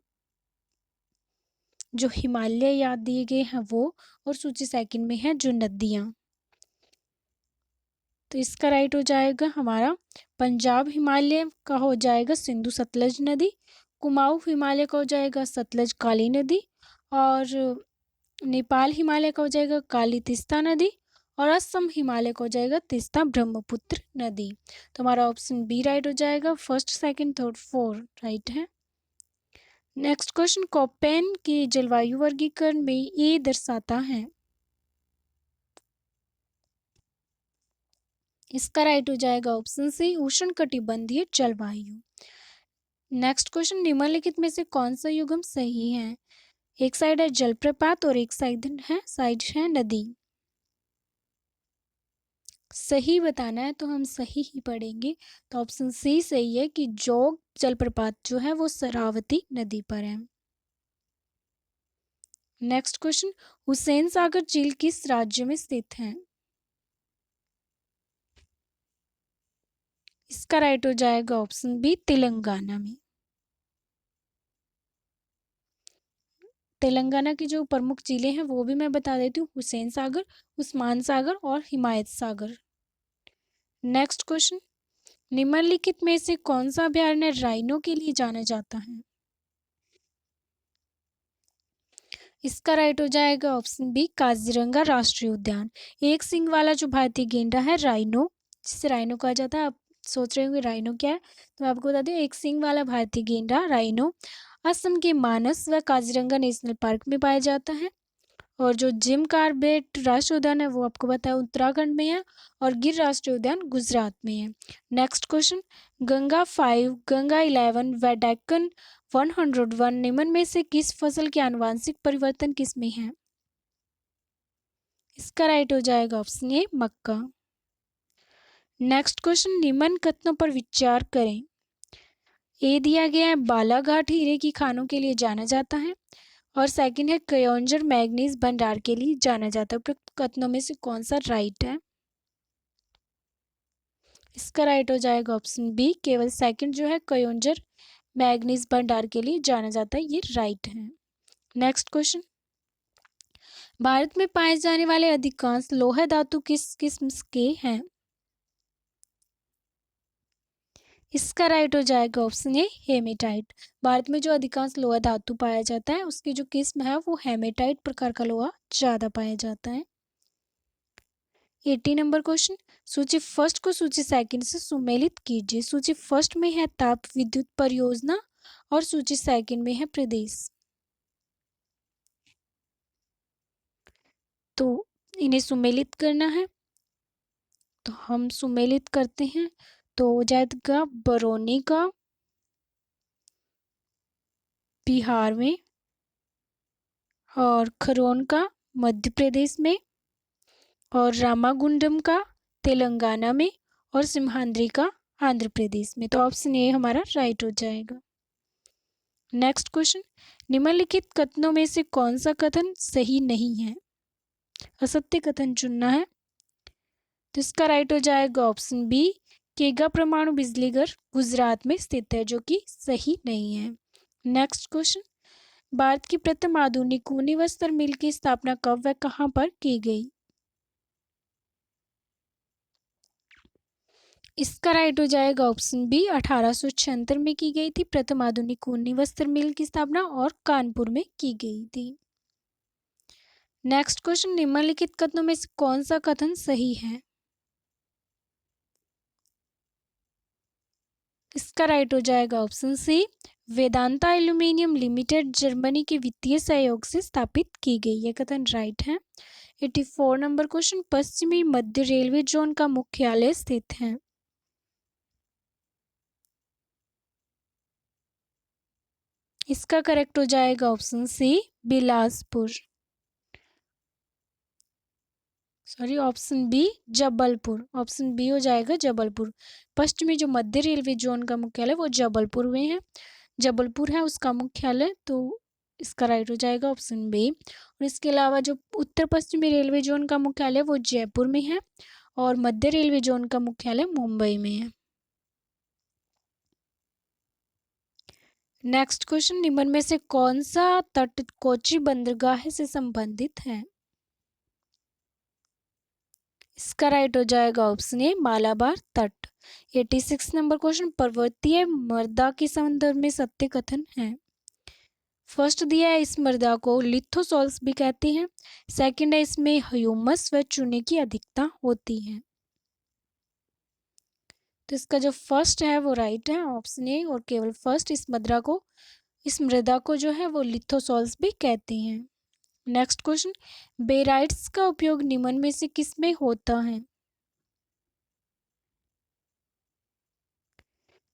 जो हिमालय याद दिए गए हैं वो, और सूची सेकंड में है जो नदियां। तो इसका राइट हो जाएगा हमारा पंजाब हिमालय का हो जाएगा सिंधु सतलज नदी, कुमाऊं हिमालय का हो जाएगा सतलज काली नदी, और नेपाल हिमालय का हो जाएगा काली तीस्ता नदी, और असम हिमालय का हो जाएगा तीस्ता ब्रह्मपुत्र नदी। तो हमारा ऑप्शन बी राइट हो जाएगा। First second third four right है। नेक्स्ट क्वेश्चन, कोपेन के जलवायु वर्गीकरण में ए दर्शाता है। इसका राइट हो जाएगा ऑप्शन सी, उष्णकटिबंधीय जलवायु। नेक्स्ट क्वेश्चन, निम्नलिखित में से कौन सा युग्म सही है? एक साइड है जलप्रपात और एक साइड है नदी। सही बताना है तो हम सही ही पढ़ेंगे, तो ऑप्शन सी सही है कि जोग जलप्रपात जो है वो शरावती नदी पर है। नेक्स्ट क्वेश्चन, हुसैन सागर झील किस राज्य में स्थित है? इसका राइट हो जाएगा ऑप्शन बी, तेलंगाना में। तेलंगाना की जो प्रमुख झीलें हैं वो भी मैं बता देती हूँ, हुसैन सागर, उस्मान सागर और हिमायत सागर। नेक्स्ट क्वेश्चन, निम्नलिखित में से कौन सा अभयारण्य राइनो के लिए जाना जाता है? इसका राइट हो जाएगा ऑप्शन बी, काजीरंगा राष्ट्रीय उद्यान। एक सींग वाला जो भारतीय गेंडा है राइनो, जिसे राइनो कहा जाता है, आप सोच रहे होंगे राइनो क्या है, तो मैं आपको बता दूं, एक सींग वाला भारतीय गेंडा राइनो असम के मानस व काजीरंगा नेशनल पार्क में पाया जाता है। और जो जिम कार्बेट राष्ट्रीय उद्यान है वो आपको पता है उत्तराखंड में है, और गिर राष्ट्रीय उद्यान गुजरात में है। नेक्स्ट क्वेश्चन, गंगा 5, गंगा 11 व डेक्कन 101 निम्न में से किस फसल के आनुवांशिक परिवर्तन किसमें है? इसका राइट हो जाएगा option A, Mecca. Next question, निम्न कथनों पर विचार करें। ए दिया गया है, बालाघाट हीरे की खानों के लिए जाना जाता है, और सेकंड है कयोंझर मैग्नीज भंडार के लिए जाना जाता है। उपरोक्त कथनों में से कौन सा राइट है? इसका राइट हो जाएगा ऑप्शन बी, केवल सेकंड जो है कयोंझर मैग्नीज भंडार के लिए जाना जाता है, ये राइट है। नेक्स्ट क्वेश्चन, भारत में पाए जाने वाले अधिकांश लोह धातु किस किस्म के हैं? इसका राइट हो जाएगा ऑप्शन ए, हेमेटाइट। भारत में जो अधिकांश लोहा धातु पाया जाता है उसकी जो किस्म है वो हेमेटाइट प्रकार का लोहा ज्यादा पाया जाता है। 80 नंबर क्वेश्चन, सूची फर्स्ट को सूची सेकंड से सुमेलित कीजिए। सूची फर्स्ट में है ताप विद्युत परियोजना और सूची सेकंड में है प्रदेश। तो इन्हें सुमेलित करना है, तो हम सुमेलित करते हैं, तो हो जाएगा बरौनी का बिहार में, और खरौन का मध्य प्रदेश में, और रामागुंडम का तेलंगाना में, और सिमहाद्री का आंध्र प्रदेश में। तो ऑप्शन ए हमारा राइट हो जाएगा। नेक्स्ट क्वेश्चन, निम्नलिखित कथनों में से कौन सा कथन सही नहीं है? असत्य कथन चुनना है, तो इसका राइट हो जाएगा ऑप्शन बी, केगा परमाणु बिजली घर गुजरात में स्थित है, जो कि सही नहीं है। नेक्स्ट क्वेश्चन, भारत की प्रथम आधुनिक ऊनी वस्त्र मिल की स्थापना कब व कहाँ पर की गई? इसका राइट हो जाएगा ऑप्शन बी, 1876 में की गई थी प्रथम आधुनिक ऊनी वस्त्र मिल की स्थापना, और कानपुर में की गई थी। नेक्स्ट क्वेश्चन, निम्नलिखित कथनों में से कौन सा कथन सही है? इसका राइट हो जाएगा option C, Vedanta aluminium limited Germany के वित्तीय सहयोग से स्थापित की गई। यह कथन राइट है। 84 नंबर क्वेश्चन, पश्चिमी मध्य रेलवे जोन का मुख्यालय स्थित है। इसका करेक्ट हो जाएगा option C, Bilaspur, sorry option B, Jabalpur. Option B हो जाएगा जबलपुर। पश्चिमी जो मध्य रेलवे जोन का मुख्यालय वो जबलपुर में है, जबलपुर है उसका मुख्यालय, तो इसका राइट हो जाएगा ऑप्शन बी। और इसके अलावा जो उत्तर पश्चिमी रेलवे जोन का मुख्यालय वो जयपुर में है, और मध्य रेलवे जोन का मुख्यालय मुंबई में है। नेक्स्ट क्वेश्चन, निम्न में से कौन सा तट कोची बंदरगाह से संबंधित है? इसका राइट हो जाएगा ऑप्शन ए, मालाबार तट। 86 नंबर क्वेश्चन, पर्वतीय मृदा के संदर्भ में सत्य कथन है। फर्स्ट दिया है, इस मृदा को लिथोसॉल्स भी कहते हैं। सेकंड है, इसमें ह्यूमस व चूने की अधिकता होती है। तो इसका जो फर्स्ट है वो राइट है, ऑप्शन ए, और केवल फर्स्ट, इस मृदा को इस मृदा को जो है वो लिथोसॉल्स भी कहते हैं। नेक्स्ट क्वेश्चन, बेराइट्स का उपयोग निम्न में से किस में होता है?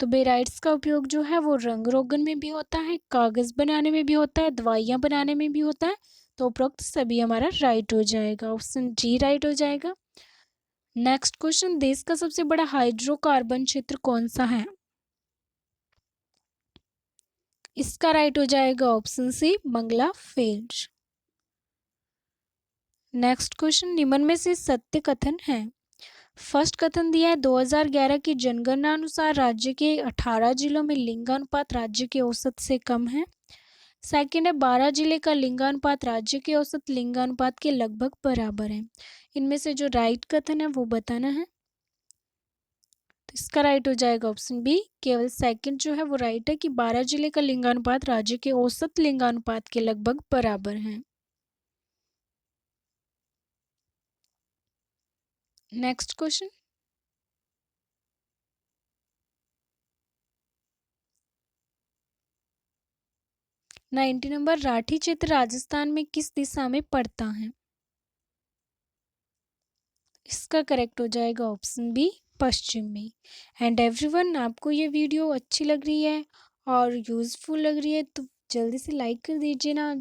तो बेराइट्स का उपयोग जो है वो रंग रोगन में भी होता है, कागज बनाने में भी होता है, दवाइयाँ बनाने में भी होता है। तो उपरोक्त सभी हमारा राइट हो जाएगा, ऑप्शन डी राइट हो जाएगा। नेक्स्ट क्वेश्चन, देश का सबसे बड़ा हाइड्रोकार्बन क्षेत्र कौन सा है? इसका राइट हो जाएगा option C Mangala field. Next question, निम्न में से सत्य कथन है? फर्स्ट कथन दिया है 2011 की जनगणना अनुसार राज्य के 18 जिलों में लिंगानुपात राज्य के औसत से कम है। सेकंड है 12 जिले का लिंगानुपात राज्य के औसत लिंगानुपात के लगभग बराबर है। इनमें से जो राइट कथन है वो बताना है। तो इसका राइट हो जाएगा ऑप्शन बी, केवल सेकंड जो है वो राइट है कि 12 जिले का लिंगानुपात राज्य के औसत लिंगानुपात के लगभग बराबर है। नेक्स्ट क्वेश्चन, 90 नंबर, राठी क्षेत्र राजस्थान में किस दिशा में पड़ता है? इसका करेक्ट हो जाएगा ऑप्शन बी, पश्चिम में। एंड एवरीवन, आपको ये वीडियो अच्छी लग रही है और यूज़फुल लग रही है तो जल्दी से लाइक कर दीजिए ना,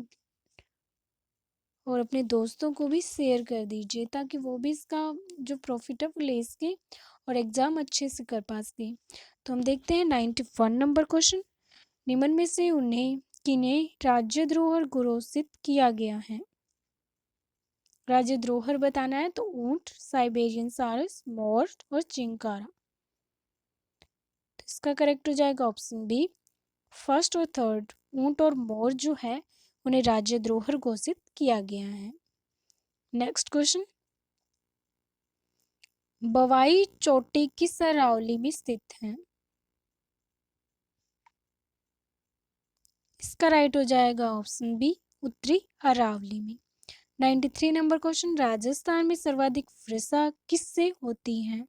और अपने दोस्तों को भी शेयर कर दीजिए ताकि वो भी इसका जो प्रॉफिट है वो ले सके और एग्ज़ाम अच्छे से कर पा सके। तो हम देखते हैं 91 नंबर क्वेश्चन, निम्न में से उन्हें किन्हें राज्यद्रोह घोषित किया गया है? राज्यद्रोह बताना है तो ऊंट, साइबेरियन सारस, मोर और चिंकारा। तो इसका करेक्ट हो जाएगा ऑप्शन बी, फर्स्ट और थर्ड। ऊंट और मोर जो है उन्हें राज्यद्रोह घोषित किया गया है। नेक्स्ट क्वेश्चन, बवाई चोटी किस अरावली में स्थित है? इसका राइट हो जाएगा ऑप्शन बी, उत्तरी अरावली में। 93 नंबर क्वेश्चन, राजस्थान में सर्वाधिक वर्षा किससे होती है?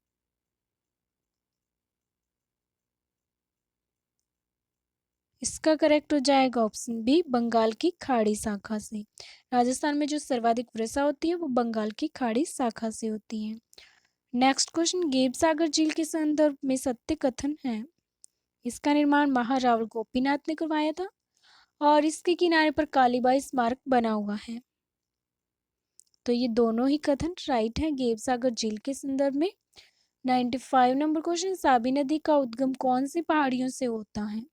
इसका करेक्ट हो जाएगा ऑप्शन बी, बंगाल की खाड़ी शाखा से। राजस्थान में जो सर्वाधिक वर्षा होती है वो बंगाल की खाड़ी शाखा से होती है। नेक्स्ट क्वेश्चन, गेब सागर झील के संदर्भ में सत्य कथन है? इसका निर्माण महाराव गोपीनाथ ने करवाया था और इसके किनारे पर कालीबाई स्मारक बना हुआ है। तो ये दोनों ही कथन राइट है गेब सागर झील के संदर्भ में। 95 नंबर क्वेश्चन, साबी नदी का उद्गम कौन सी पहाड़ियों से होता है?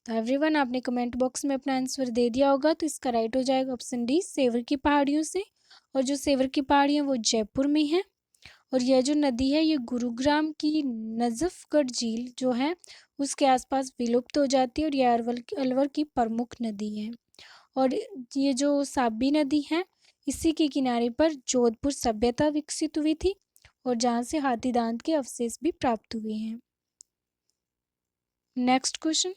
तो एवरीवन, आपने कमेंट बॉक्स में अपना आंसर दे दिया होगा, तो इसका राइट हो जाएगा ऑप्शन डी, सेवर की पहाड़ियों से। और जो सेवर की पहाड़ियाँ वो जयपुर में है। और यह जो नदी है ये गुरुग्राम की नजफगढ़ झील जो है उसके आसपास विलुप्त हो जाती है और यह अलवर की प्रमुख नदी है। और ये जो साबी नदी है इसी के किनारे पर जोधपुर सभ्यता विकसित हुई थी और जहाँ से हाथी दांत के अवशेष भी प्राप्त हुए हैं। Next question,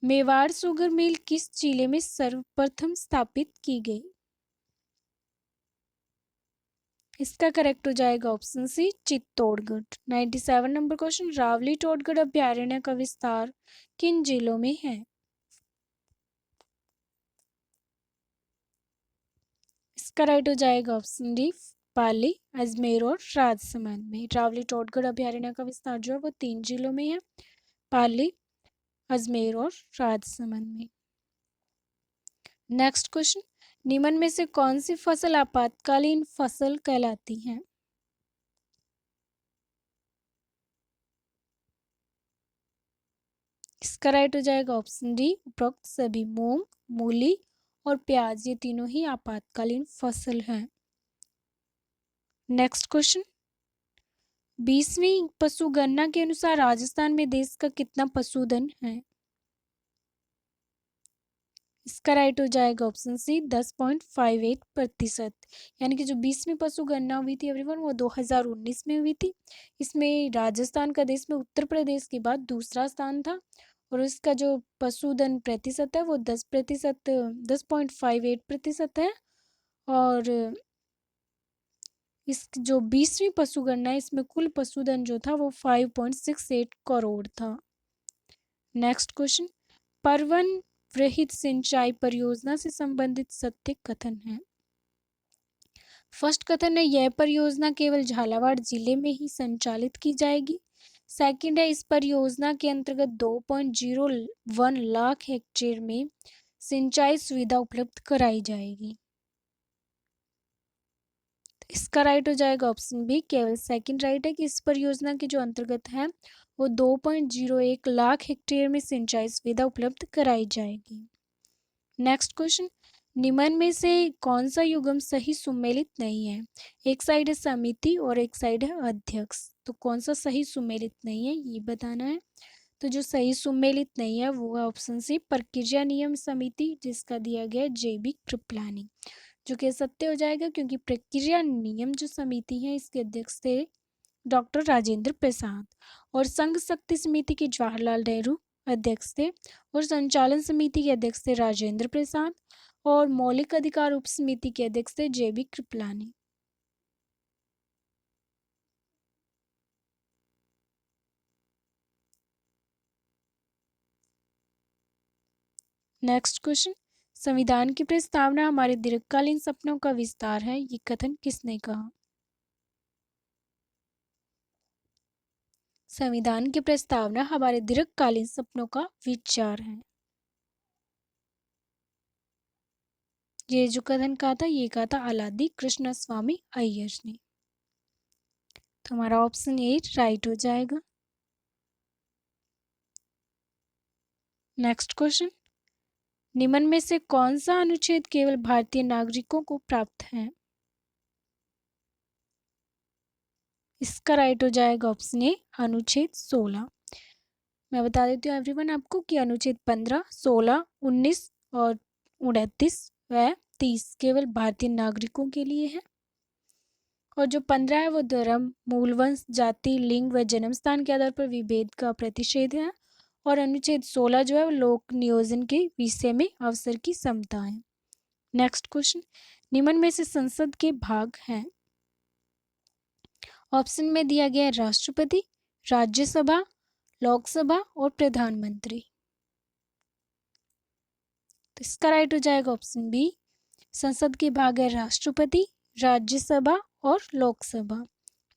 Mewar sugar mill किस जिले में सर्वप्रथम स्थापित की गई? इसका करेक्ट हो जाएगा option C, Chittorgarh. 97 number question, Raoli Todgarh अभ्यारण्य का विस्तार किन जिलों में है? इसका राइट हो जाएगा ऑप्शन डी, पाली, अजमेर और राजसमंद में। रावली टोडगढ़ अभ्यारण्य का विस्तार जो है वो 3 जिलों में है, पाली, अजमेर और राजसमंद में। नेक्स्ट क्वेश्चन, निम्न में से कौन सी फसल आपातकालीन फसल कहलाती है? इसका राइट हो जाएगा ऑप्शन डी, उपरोक्त सभी मूंग, मूली और प्याज ये तीनों ही आपातकालीन फसल हैं। नेक्स्ट क्वेश्चन, 20वीं पशुगणना के अनुसार राजस्थान में देश का कितना पशुधन है? इसका राइट हो जाएगा ऑप्शन सी, 10.58%। यानी कि जो 20वीं पशुगणना हुई थी एवरीवन वो 2019 में हुई थी। इसमें राजस्थान का देश में उत्तर प्रदेश के बाद दूसरा स्थान था और इसका जो पशुधन प्रतिशत है वो 10.58% है। और इस जो 20वीं पशुगणना है इसमें कुल पशुधन जो था वो 5.68 करोड़ था। नेक्स्ट क्वेश्चन, परवन वृहद सिंचाई परियोजना से संबंधित सत्य कथन है। फर्स्ट कथन है यह परियोजना केवल झालावाड़ जिले में ही संचालित की जाएगी। सेकंड है इस परियोजना के अंतर्गत 2.01 लाख हेक्टेयर में सिंचाई सुविधा उपलब्ध कराई जाएगी। इसका राइट हो जाएगा ऑप्शन बी, केवल सेकंड राइट है कि इस परियोजना के जो अंतर्गत है वो 2.01 लाख हेक्टेयर में सिंचाई सुविधा उपलब्ध कराई जाएगी। नेक्स्ट क्वेश्चन, निम्न में से कौन सा युग्म सही सुमेलित नहीं है। एक साइड है समिति और एक साइड है अध्यक्ष, तो कौन सा सही सुमेलित नहीं है ये बताना है। तो जो सही सुमेलित नहीं है वो है ऑप्शन सी, प्रक्रिया नियम समिति, जिसका दिया गया जेबी कृपलानी, जो कि सत्य हो जाएगा क्योंकि प्रक्रिया नियम जो समिति है इसके अध्यक्ष थे डॉक्टर राजेंद्र प्रसाद, और संघ शक्ति समिति के जवाहरलाल नेहरू अध्यक्ष थे, और संचालन समिति के अध्यक्ष थे राजेंद्र प्रसाद, और मौलिक अधिकार उप समिति के अध्यक्ष थे जेबी कृपलानी। नेक्स्ट क्वेश्चन, संविधान की प्रस्तावना हमारे दीर्घकालीन सपनों का विस्तार है, ये कथन किसने कहा। संविधान की प्रस्तावना हमारे दीर्घकालीन सपनों का विचार है, ये जो कथन कहा था ये कहा था अलादी कृष्ण स्वामी अय्यर ने। तो हमारा ऑप्शन ए राइट हो जाएगा। नेक्स्ट क्वेश्चन, निम्न में से कौन सा अनुच्छेद केवल भारतीय नागरिकों को प्राप्त है। इसका राइट हो जाएगा ऑप्शन ए, अनुच्छेद 16। मैं बता देती हूँ एवरीवन आपको कि अनुच्छेद 15, 16, 19 और 29 व 30 केवल भारतीय नागरिकों के लिए है, और जो 15 है वो धर्म, मूल वंश, जाति, लिंग व जन्म स्थान के आधार पर विभेद का प्रतिषेध है, और अनुच्छेद 16 जो है वो लोक नियोजन के विषय में अवसर की समता है। नेक्स्ट क्वेश्चन, निम्न में से संसद के भाग हैं। ऑप्शन में दिया गया है राष्ट्रपति, राज्यसभा, लोकसभा और प्रधानमंत्री। तो इसका राइट हो जाएगा ऑप्शन बी, संसद के भाग है राष्ट्रपति, राज्यसभा और लोकसभा।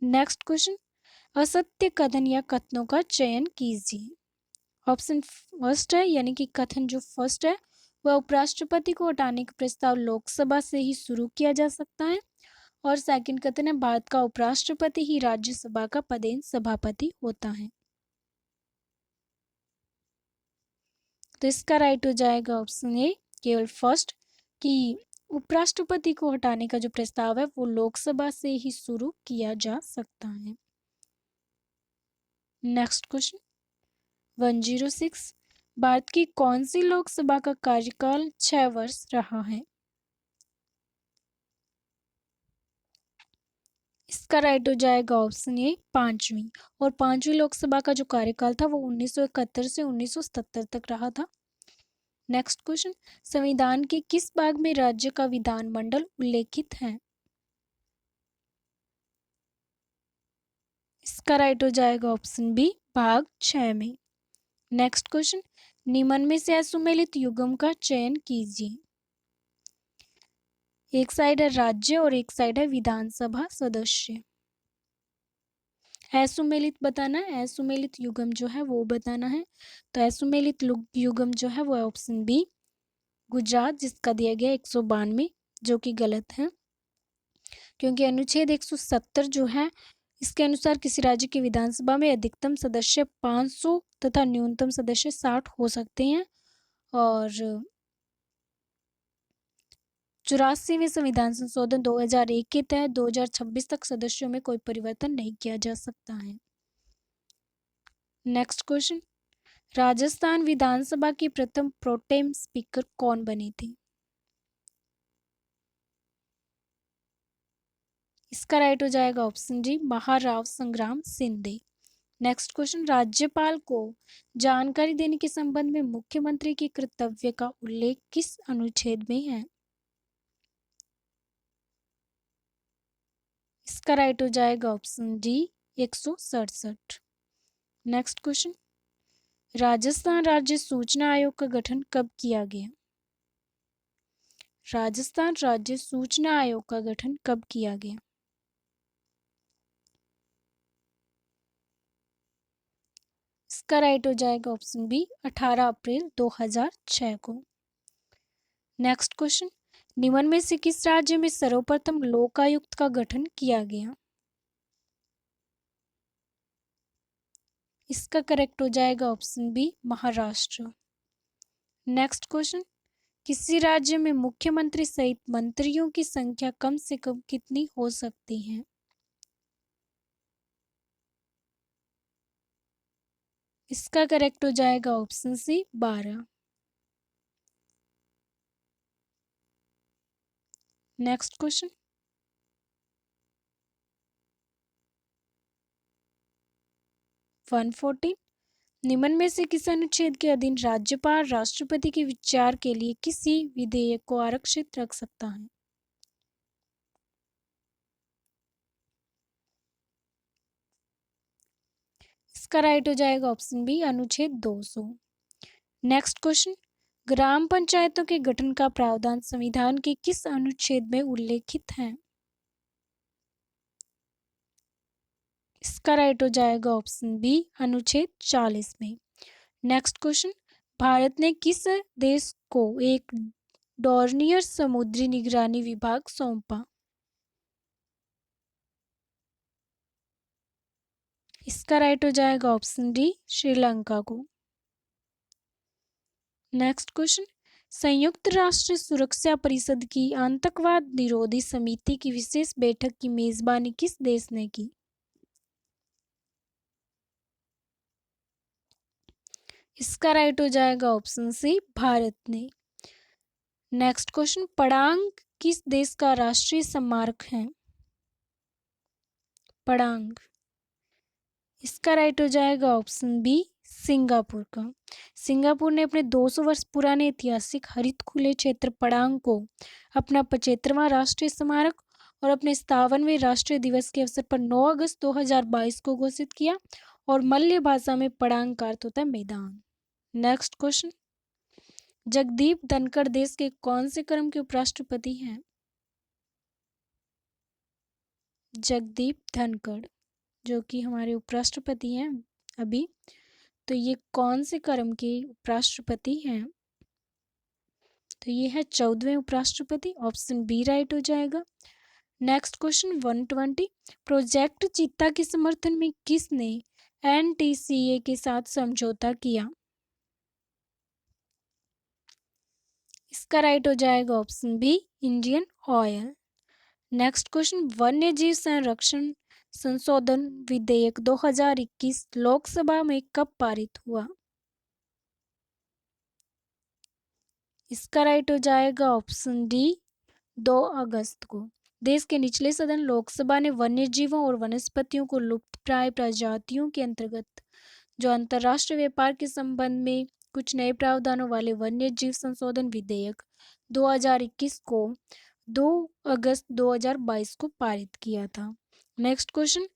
नेक्स्ट क्वेश्चन, असत्य कथन या कथनों का चयन कीजिए। ऑप्शन फर्स्ट है यानी कि कथन जो फर्स्ट है वह उपराष्ट्रपति को हटाने का प्रस्ताव लोकसभा से ही शुरू किया जा सकता है, और सेकंड कथन है भारत का उपराष्ट्रपति ही राज्यसभा का पदेन सभापति होता है। तो इसका राइट हो जाएगा ऑप्शन ए, केवल फर्स्ट, कि उपराष्ट्रपति को हटाने का जो प्रस्ताव है वो लोकसभा से ही शुरू किया जा सकता है। नेक्स्ट क्वेश्चन 106, भारत की कौन सी लोकसभा का कार्यकाल 6 वर्ष रहा है। इसका राइट हो जाएगा ऑप्शन ए, 5वीं, और 5वीं लोकसभा का जो कार्यकाल था वो 1971 से 1977 तक रहा था। नेक्स्ट क्वेश्चन, संविधान के किस भाग में राज्य का विधानमंडल उल्लेखित है। इसका राइट हो जाएगा ऑप्शन बी, भाग 6 में। नेक्स्ट क्वेश्चन, निम्न में से असुमेलित युग्म का चयन कीजिए। एक साइड है राज्य और एक साइड है विधानसभा सदस्य। असुमेलित बताना है, असुमेलित युग्म जो है वो बताना है। तो असुमेलित युग्म जो है वो है ऑप्शन बी, गुजरात, जिसका दिया गया 192, जो कि गलत है, क्योंकि अनुच्छेद 170 जो है इसके अनुसार किसी राज्य की विधानसभा में अधिकतम सदस्य 500 तथा न्यूनतम सदस्य 60 हो सकते हैं, और 84वें संविधान संशोधन 2001 के तहत 2026 तक सदस्यों में कोई परिवर्तन नहीं किया जा सकता है। नेक्स्ट क्वेश्चन, राजस्थान विधानसभा की प्रथम प्रोटेम स्पीकर कौन बने थे। इसका राइट हो जाएगा ऑप्शन डी, महाराव संग्राम सिंधे। नेक्स्ट क्वेश्चन, राज्यपाल को जानकारी देने के संबंध में मुख्यमंत्री के कर्तव्य का उल्लेख किस अनुच्छेद में है। इसका राइट हो जाएगा option D 167। Next question, Rajasthan राज्य सूचना आयोग का गठन कब किया गया? राजस्थान राज्य सूचना आयोग का गठन कब किया गया? इसका राइट हो जाएगा ऑप्शन बी 18 अप्रैल 2006 को। नेक्स्ट क्वेश्चन, निम्न में से किस राज्य में सर्वप्रथम लोकायुक्त का गठन किया गया? इसका करेक्ट हो जाएगा option B Maharashtra. Next question, किसी राज्य में मुख्यमंत्री सहित मंत्रियों की संख्या कम से कम कितनी हो सकती है? इसका करेक्ट हो जाएगा option C 12। Next question, one 14, निम्न में से किस अनुच्छेद के अधीन राज्यपाल राष्ट्रपति के विचार के लिए किसी विधेयक को आरक्षित रख सकता है? इसका राइट हो जाएगा ऑप्शन बी अनुच्छेद 200। नेक्स्ट क्वेश्चन, ग्राम पंचायतों के गठन का प्रावधान संविधान के किस अनुच्छेद में उल्लेखित है? इसका राइट हो जाएगा ऑप्शन बी अनुच्छेद 40 में। नेक्स्ट क्वेश्चन, भारत ने किस देश को एक डोर्नियर समुद्री निगरानी विभाग सौंपा? इसका राइट हो जाएगा ऑप्शन डी श्रीलंका को। नेक्स्ट क्वेश्चन, संयुक्त राष्ट्र सुरक्षा परिषद की आतंकवाद निरोधी समिति की विशेष बैठक की मेजबानी किस देश ने की? इसका राइट हो जाएगा ऑप्शन सी भारत ने। नेक्स्ट क्वेश्चन, पड़ांग किस देश का राष्ट्रीय स्मारक है? पड़ांग, इसका राइट हो जाएगा ऑप्शन बी सिंगापुर का। सिंगापुर ने अपने 200 वर्ष पुराने ऐतिहासिक हरित खुले क्षेत्र पड़ांग को अपना 75वां राष्ट्रीय स्मारक और अपने 57वें राष्ट्रीय दिवस के अवसर पर 9 अगस्त 2022 को घोषित किया और मलय भाषा में पड़ांग का अर्थ होता है मैदान। नेक्स्ट क्वेश्चन, जगदीप धनखड़ देश के कौन से क्रम के उपराष्ट्रपति हैं? जगदीप धनखड़ जो कि हमारे उपराष्ट्रपति हैं अभी, तो ये कौन से क्रम के उपराष्ट्रपति हैं? तो ये है 14वें उपराष्ट्रपति। ऑप्शन बी राइट हो जाएगा। नेक्स्ट क्वेश्चन 120, प्रोजेक्ट चीता के समर्थन में किसने एनटीसीए के साथ समझौता किया? इसका राइट हो जाएगा option B Indian Oil. Next question, वन्य जीव संरक्षण संशोधन विधेयक 2021 लोकसभा में कब पारित हुआ? इसका राइट हो जाएगा ऑप्शन डी 2 अगस्त को। देश के निचले सदन लोकसभा ने वन्य जीवों और वनस्पतियों को लुप्तप्राय प्रजातियों के अंतर्गत जो अंतर्राष्ट्रीय व्यापार के संबंध में कुछ नए प्रावधानों वाले वन्य जीव संशोधन विधेयक 2021 को 2 अगस्त 2022 को पारित किया था। Next question,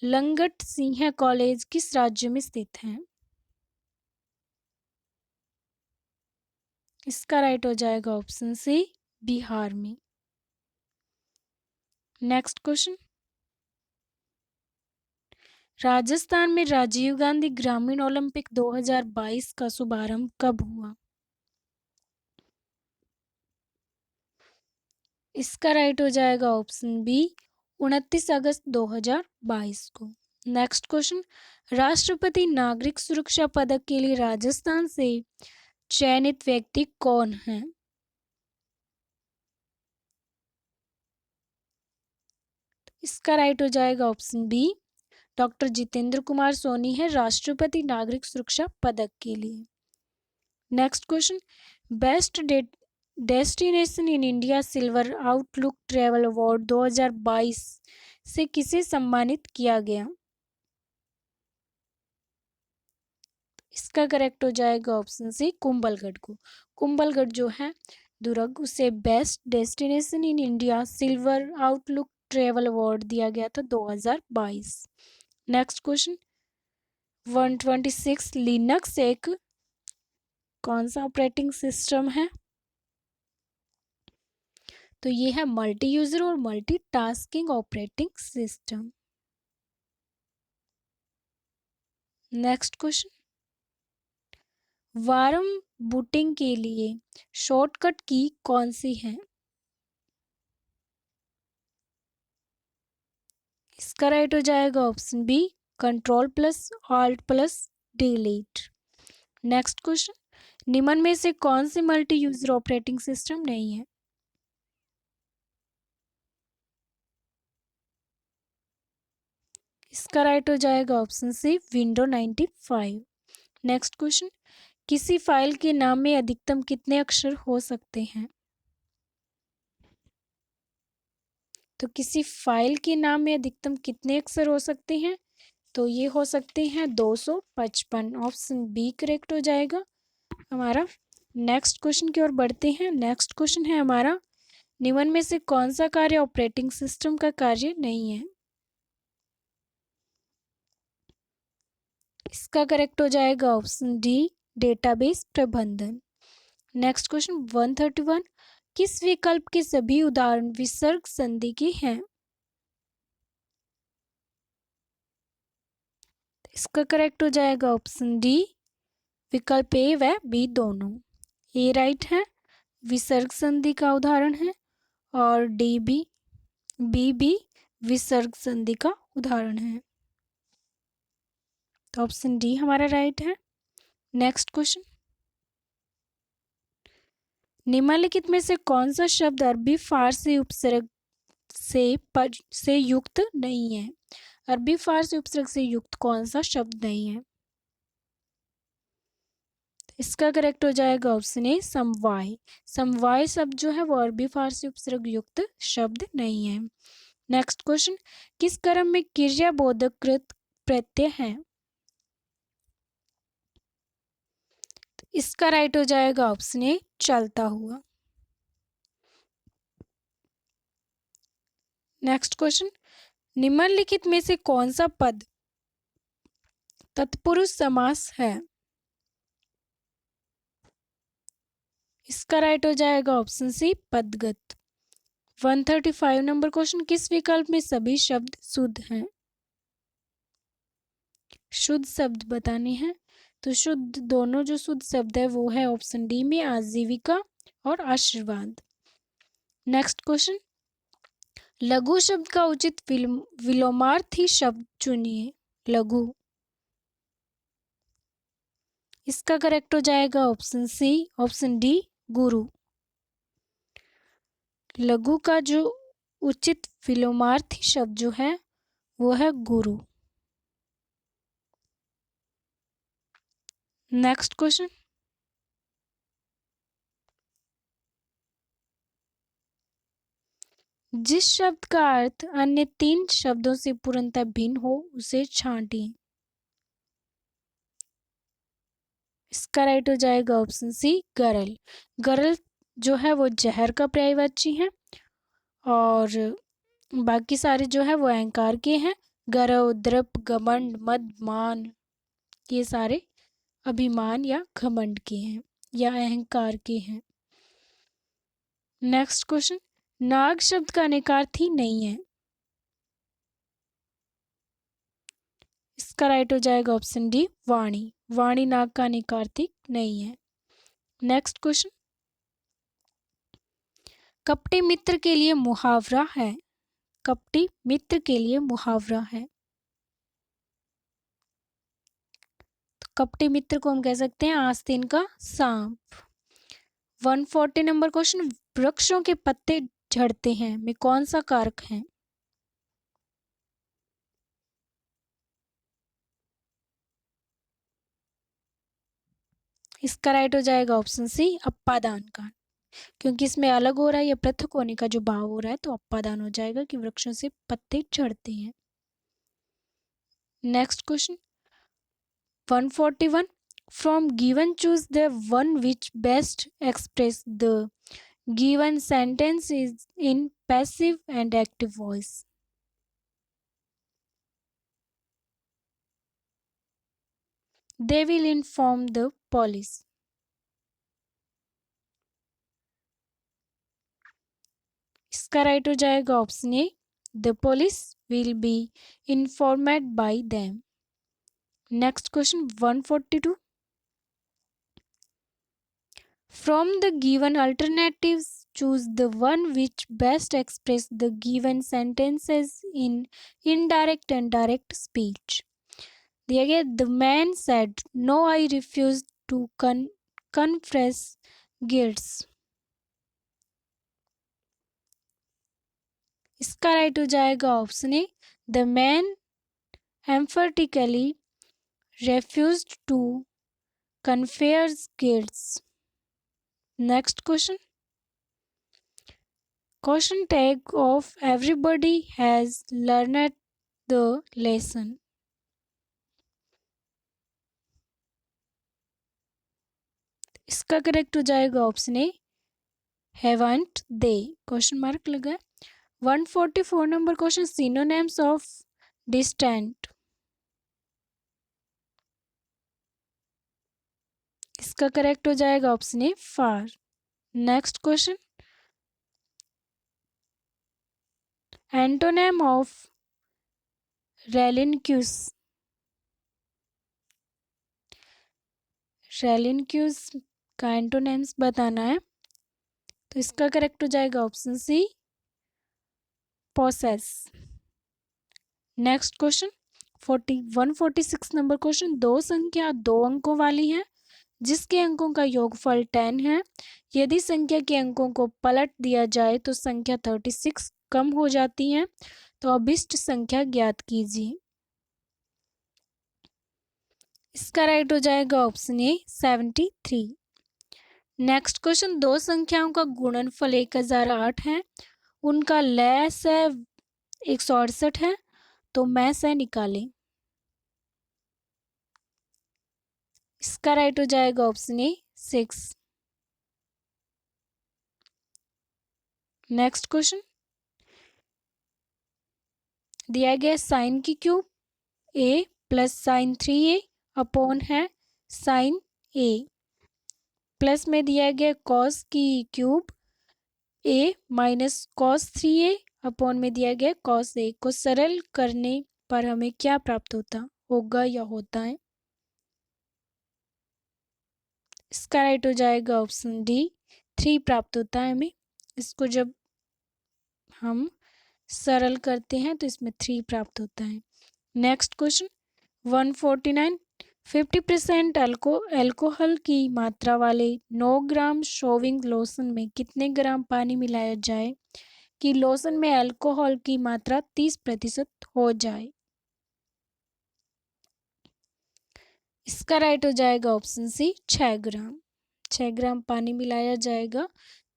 Langat Singh college किस राज्य में स्थित है? इसका राइट हो जाएगा ऑप्शन सी बिहार में। नेक्स्ट क्वेश्चन, राजस्थान में राजीव गांधी ग्रामीण ओलंपिक 2022 का शुभारंभ कब हुआ? इसका राइट हो जाएगा ऑप्शन बी 29 अगस्त 2022 को। नेक्स्ट क्वेश्चन, राष्ट्रपति नागरिक सुरक्षा पदक के लिए राजस्थान से चयनित व्यक्ति कौन है? इसका राइट हो जाएगा option B doctor Jitendra Kumar Soni है राष्ट्रपति नागरिक सुरक्षा पदक के लिए। Next question, best destination in India silver outlook travel award 2022 से किसे सम्मानित किया गया? इसका करेक्ट हो जाएगा ऑप्शन सी कुंभलगढ़ को। कुंभलगढ़ जो है दुर्ग, उसे best destination in India silver outlook travel award दिया गया था 2022। नेक्स्ट क्वेश्चन 126 लिनक्स एक कौन सा ऑपरेटिंग सिस्टम है? तो ये है मल्टी यूजर और multitasking operating system. Next question warm booting के लिए शॉर्टकट की कौन सी है? इसका राइट हो जाएगा option B control plus alt plus delete. Next question निम्न में से कौन सी मल्टी यूजर ऑपरेटिंग सिस्टम नहीं है? इसका राइट हो जाएगा option C window 95। Next question किसी फाइल के नाम में अधिकतम कितने अक्षर हो सकते हैं? तो किसी फाइल के नाम में अधिकतम कितने अक्षर हो सकते हैं? तो ये हो सकते हैं 255। ऑप्शन बी करेक्ट हो जाएगा हमारा। नेक्स्ट क्वेश्चन की ओर बढ़ते हैं। नेक्स्ट क्वेश्चन है हमारा निम्न में से कौन सा कार्य ऑपरेटिंग सिस्टम का कार्य नहीं है? इसका करेक्ट हो जाएगा ऑप्शन डी डेटाबेस प्रबंधन। नेक्स्ट क्वेश्चन 131 किस विकल्प के सभी उदाहरण विसर्ग संधि के हैं? इसका करेक्ट हो जाएगा ऑप्शन डी विकल्प ए व बी दोनों। ए राइट है विसर्ग संधि का उदाहरण है और बी भी विसर्ग संधि का उदाहरण है। तो ऑप्शन डी हमारा राइट है। नेक्स्ट क्वेश्चन निम्नलिखित में से कौन सा शब्द अरबी फारसी उपसर्ग से युक्त नहीं है? अरबी फारसी उपसर्ग से युक्त कौन सा शब्द नहीं है? इसका करेक्ट हो जाएगा ऑप्शन ए समवाय। समवाय शब्द जो है वो अरबी फारसी उपसर्ग युक्त शब्द नहीं है। नेक्स्ट क्वेश्चन किस क्रम में क्रियाबोधक कृत प्रत्यय है? इसका राइट हो जाएगा ऑप्शन ए चलता हुआ। नेक्स्ट क्वेश्चन निम्नलिखित में से कौन सा पद तत्पुरुष समास है? इसका राइट हो जाएगा ऑप्शन सी पदगत। 135 नंबर क्वेश्चन किस विकल्प में सभी शब्द शुद्ध हैं? शुद्ध शब्द बताने हैं। तो शुद्ध दोनों जो शुद्ध शब्द है वो है ऑप्शन डी में आजीविका और आशीर्वाद। नेक्स्ट क्वेश्चन लघु शब्द का उचित विलोमार्थी शब्द चुनिए। लघु इसका करेक्ट हो जाएगा ऑप्शन सी ऑप्शन डी गुरु। लघु का जो उचित विलोमार्थी शब्द जो है वो है गुरु। नेक्स्ट क्वेश्चन जिस शब्द का अर्थ अन्य 3 शब्दों से पूर्णतः भिन्न हो उसे छांटिए। इसका राइट हो जाएगा ऑप्शन सी गरल। गरल जो है वो जहर का पर्यायवाची है और बाकी सारे जो है वो अहंकार के हैं। गर्व द्रप घमंड मद मान ये सारे अभिमान या घमंड के हैं या अहंकार के हैं। नेक्स्ट क्वेश्चन नाग शब्द का अनेकार्थी नहीं है। इसका राइट हो जाएगा ऑप्शन डी वाणी। वाणी नाग का अनेकार्थी नहीं है। नेक्स्ट क्वेश्चन कपटी मित्र के लिए मुहावरा है। कपटी मित्र के लिए मुहावरा है। तो कपटी मित्र को हम कह सकते हैं आस्तीन का सांप। 140 नंबर क्वेश्चन वृक्षों के पत्ते झड़ते हैं में कौन सा कारक है? इसका राइट हो जाएगा ऑप्शन सी अप्पादान का। क्योंकि इसमें अलग हो रहा है या पृथक होने का जो भाव हो रहा है तो अप्पादान हो जाएगा कि वृक्षों से पत्ते झड़ते हैं। Next question 141 from given choose the one which best express the given sentence is in passive and active voice? They will inform the police. इसका राइट हो जाएगा ऑप्शन ए, the police will be informed bye them. Next question 142, from the given alternatives choose the one which best express the given sentences in indirect and direct speech। दिया गया the man said no, I refused to confess guilt। इसका right हो जाएगा option ए, the man emphatically refused to confess guilt। Next question, caution tag of everybody has learned the lesson। इसका correct हो जाएगा option A, haven't they, question mark लगा। 144 number question, synonyms of distant। इसका correct हो जाएगा option A, far। Next question, antonym of relinquish। relinquish का antonyms बताना है, तो इसका करेक्ट हो जाएगा option C, possess। Next question 146 number question, दो संख्या दो अंकों वाली है जिसके अंकों का योगफल 10 है। यदि संख्या के अंकों को पलट दिया जाए तो संख्या 36 कम हो जाती है, तो अभिष्ट संख्या ज्ञात कीजिए। इसका राइट हो जाएगा ऑप्शन ए, 73। नेक्स्ट क्वेश्चन, दो संख्याओं का गुणनफल 1008 है, उनका लय से 168 है, तो मैं से निकालें। इसका राइट हो जाएगा ऑप्शन ए, 6। नेक्स्ट क्वेश्चन, दिया गया साइन की क्यूब ए प्लस साइन 3a अपॉन है साइन ए, प्लस में दिया गया कॉस की क्यूब ए माइनस कॉस 3a अपॉन में दिया गया कॉस ए को सरल करने पर हमें क्या प्राप्त होगा या होता है। इसका राइट हो जाएगा ऑप्शन डी, 3 प्राप्त होता है हमें। इसको जब हम सरल करते हैं तो इसमें 3 प्राप्त होता है। नेक्स्ट क्वेश्चन 149, 50% अल्कोहल की मात्रा वाले 9 ग्राम शोविंग लोशन में कितने ग्राम पानी मिलाया जाए कि लोशन में अल्कोहल की मात्रा 30% हो जाए। इसका राइट हो जाएगा ऑप्शन सी, 6 ग्राम। 6 ग्राम पानी मिलाया जाएगा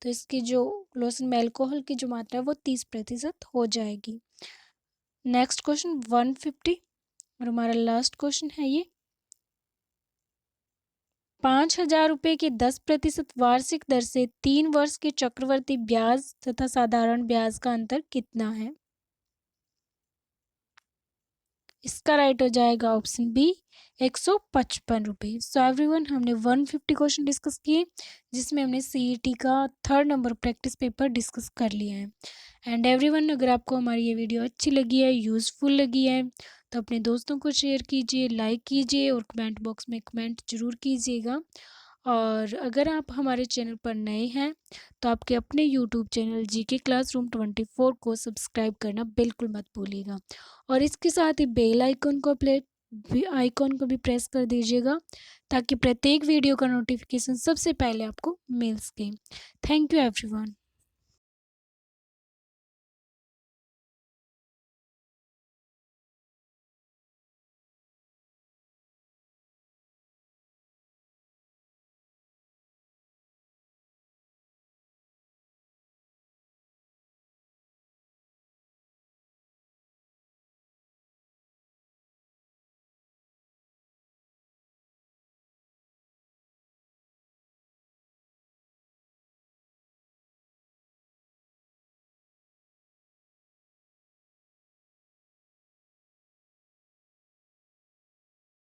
तो इसकी जो लोशन में अल्कोहल की जो मात्रा है वो 30% हो जाएगी। नेक्स्ट क्वेश्चन 150 और हमारा लास्ट क्वेश्चन है ये, 5,000 रुपये के 10% वार्षिक दर से 3 वर्ष के चक्रवर्ती ब्याज तथा साधारण ब्याज का अंतर कितना है। इसका राइट हो जाएगा ऑप्शन बी, 155 रुपये। सो एवरीवन, हमने 150 क्वेश्चन डिस्कस किए जिसमें हमने सीईटी का 3rd number practice paper discuss कर लिया है। एंड एवरीवन, अगर आपको हमारी ये वीडियो अच्छी लगी है, यूज़फुल लगी है, तो अपने दोस्तों को शेयर कीजिए, लाइक कीजिए और कमेंट बॉक्स में कमेंट ज़रूर कीजिएगा। और अगर आप हमारे चैनल पर नए हैं तो आपके अपने यूट्यूब चैनल जीके क्लासरूम 24 को सब्सक्राइब करना बिल्कुल मत भूलिएगा और इसके साथ ही बेल आइकॉन को भी प्रेस कर दीजिएगा ताकि प्रत्येक वीडियो का नोटिफिकेशन सबसे पहले आपको मिल सके। Thank you everyone.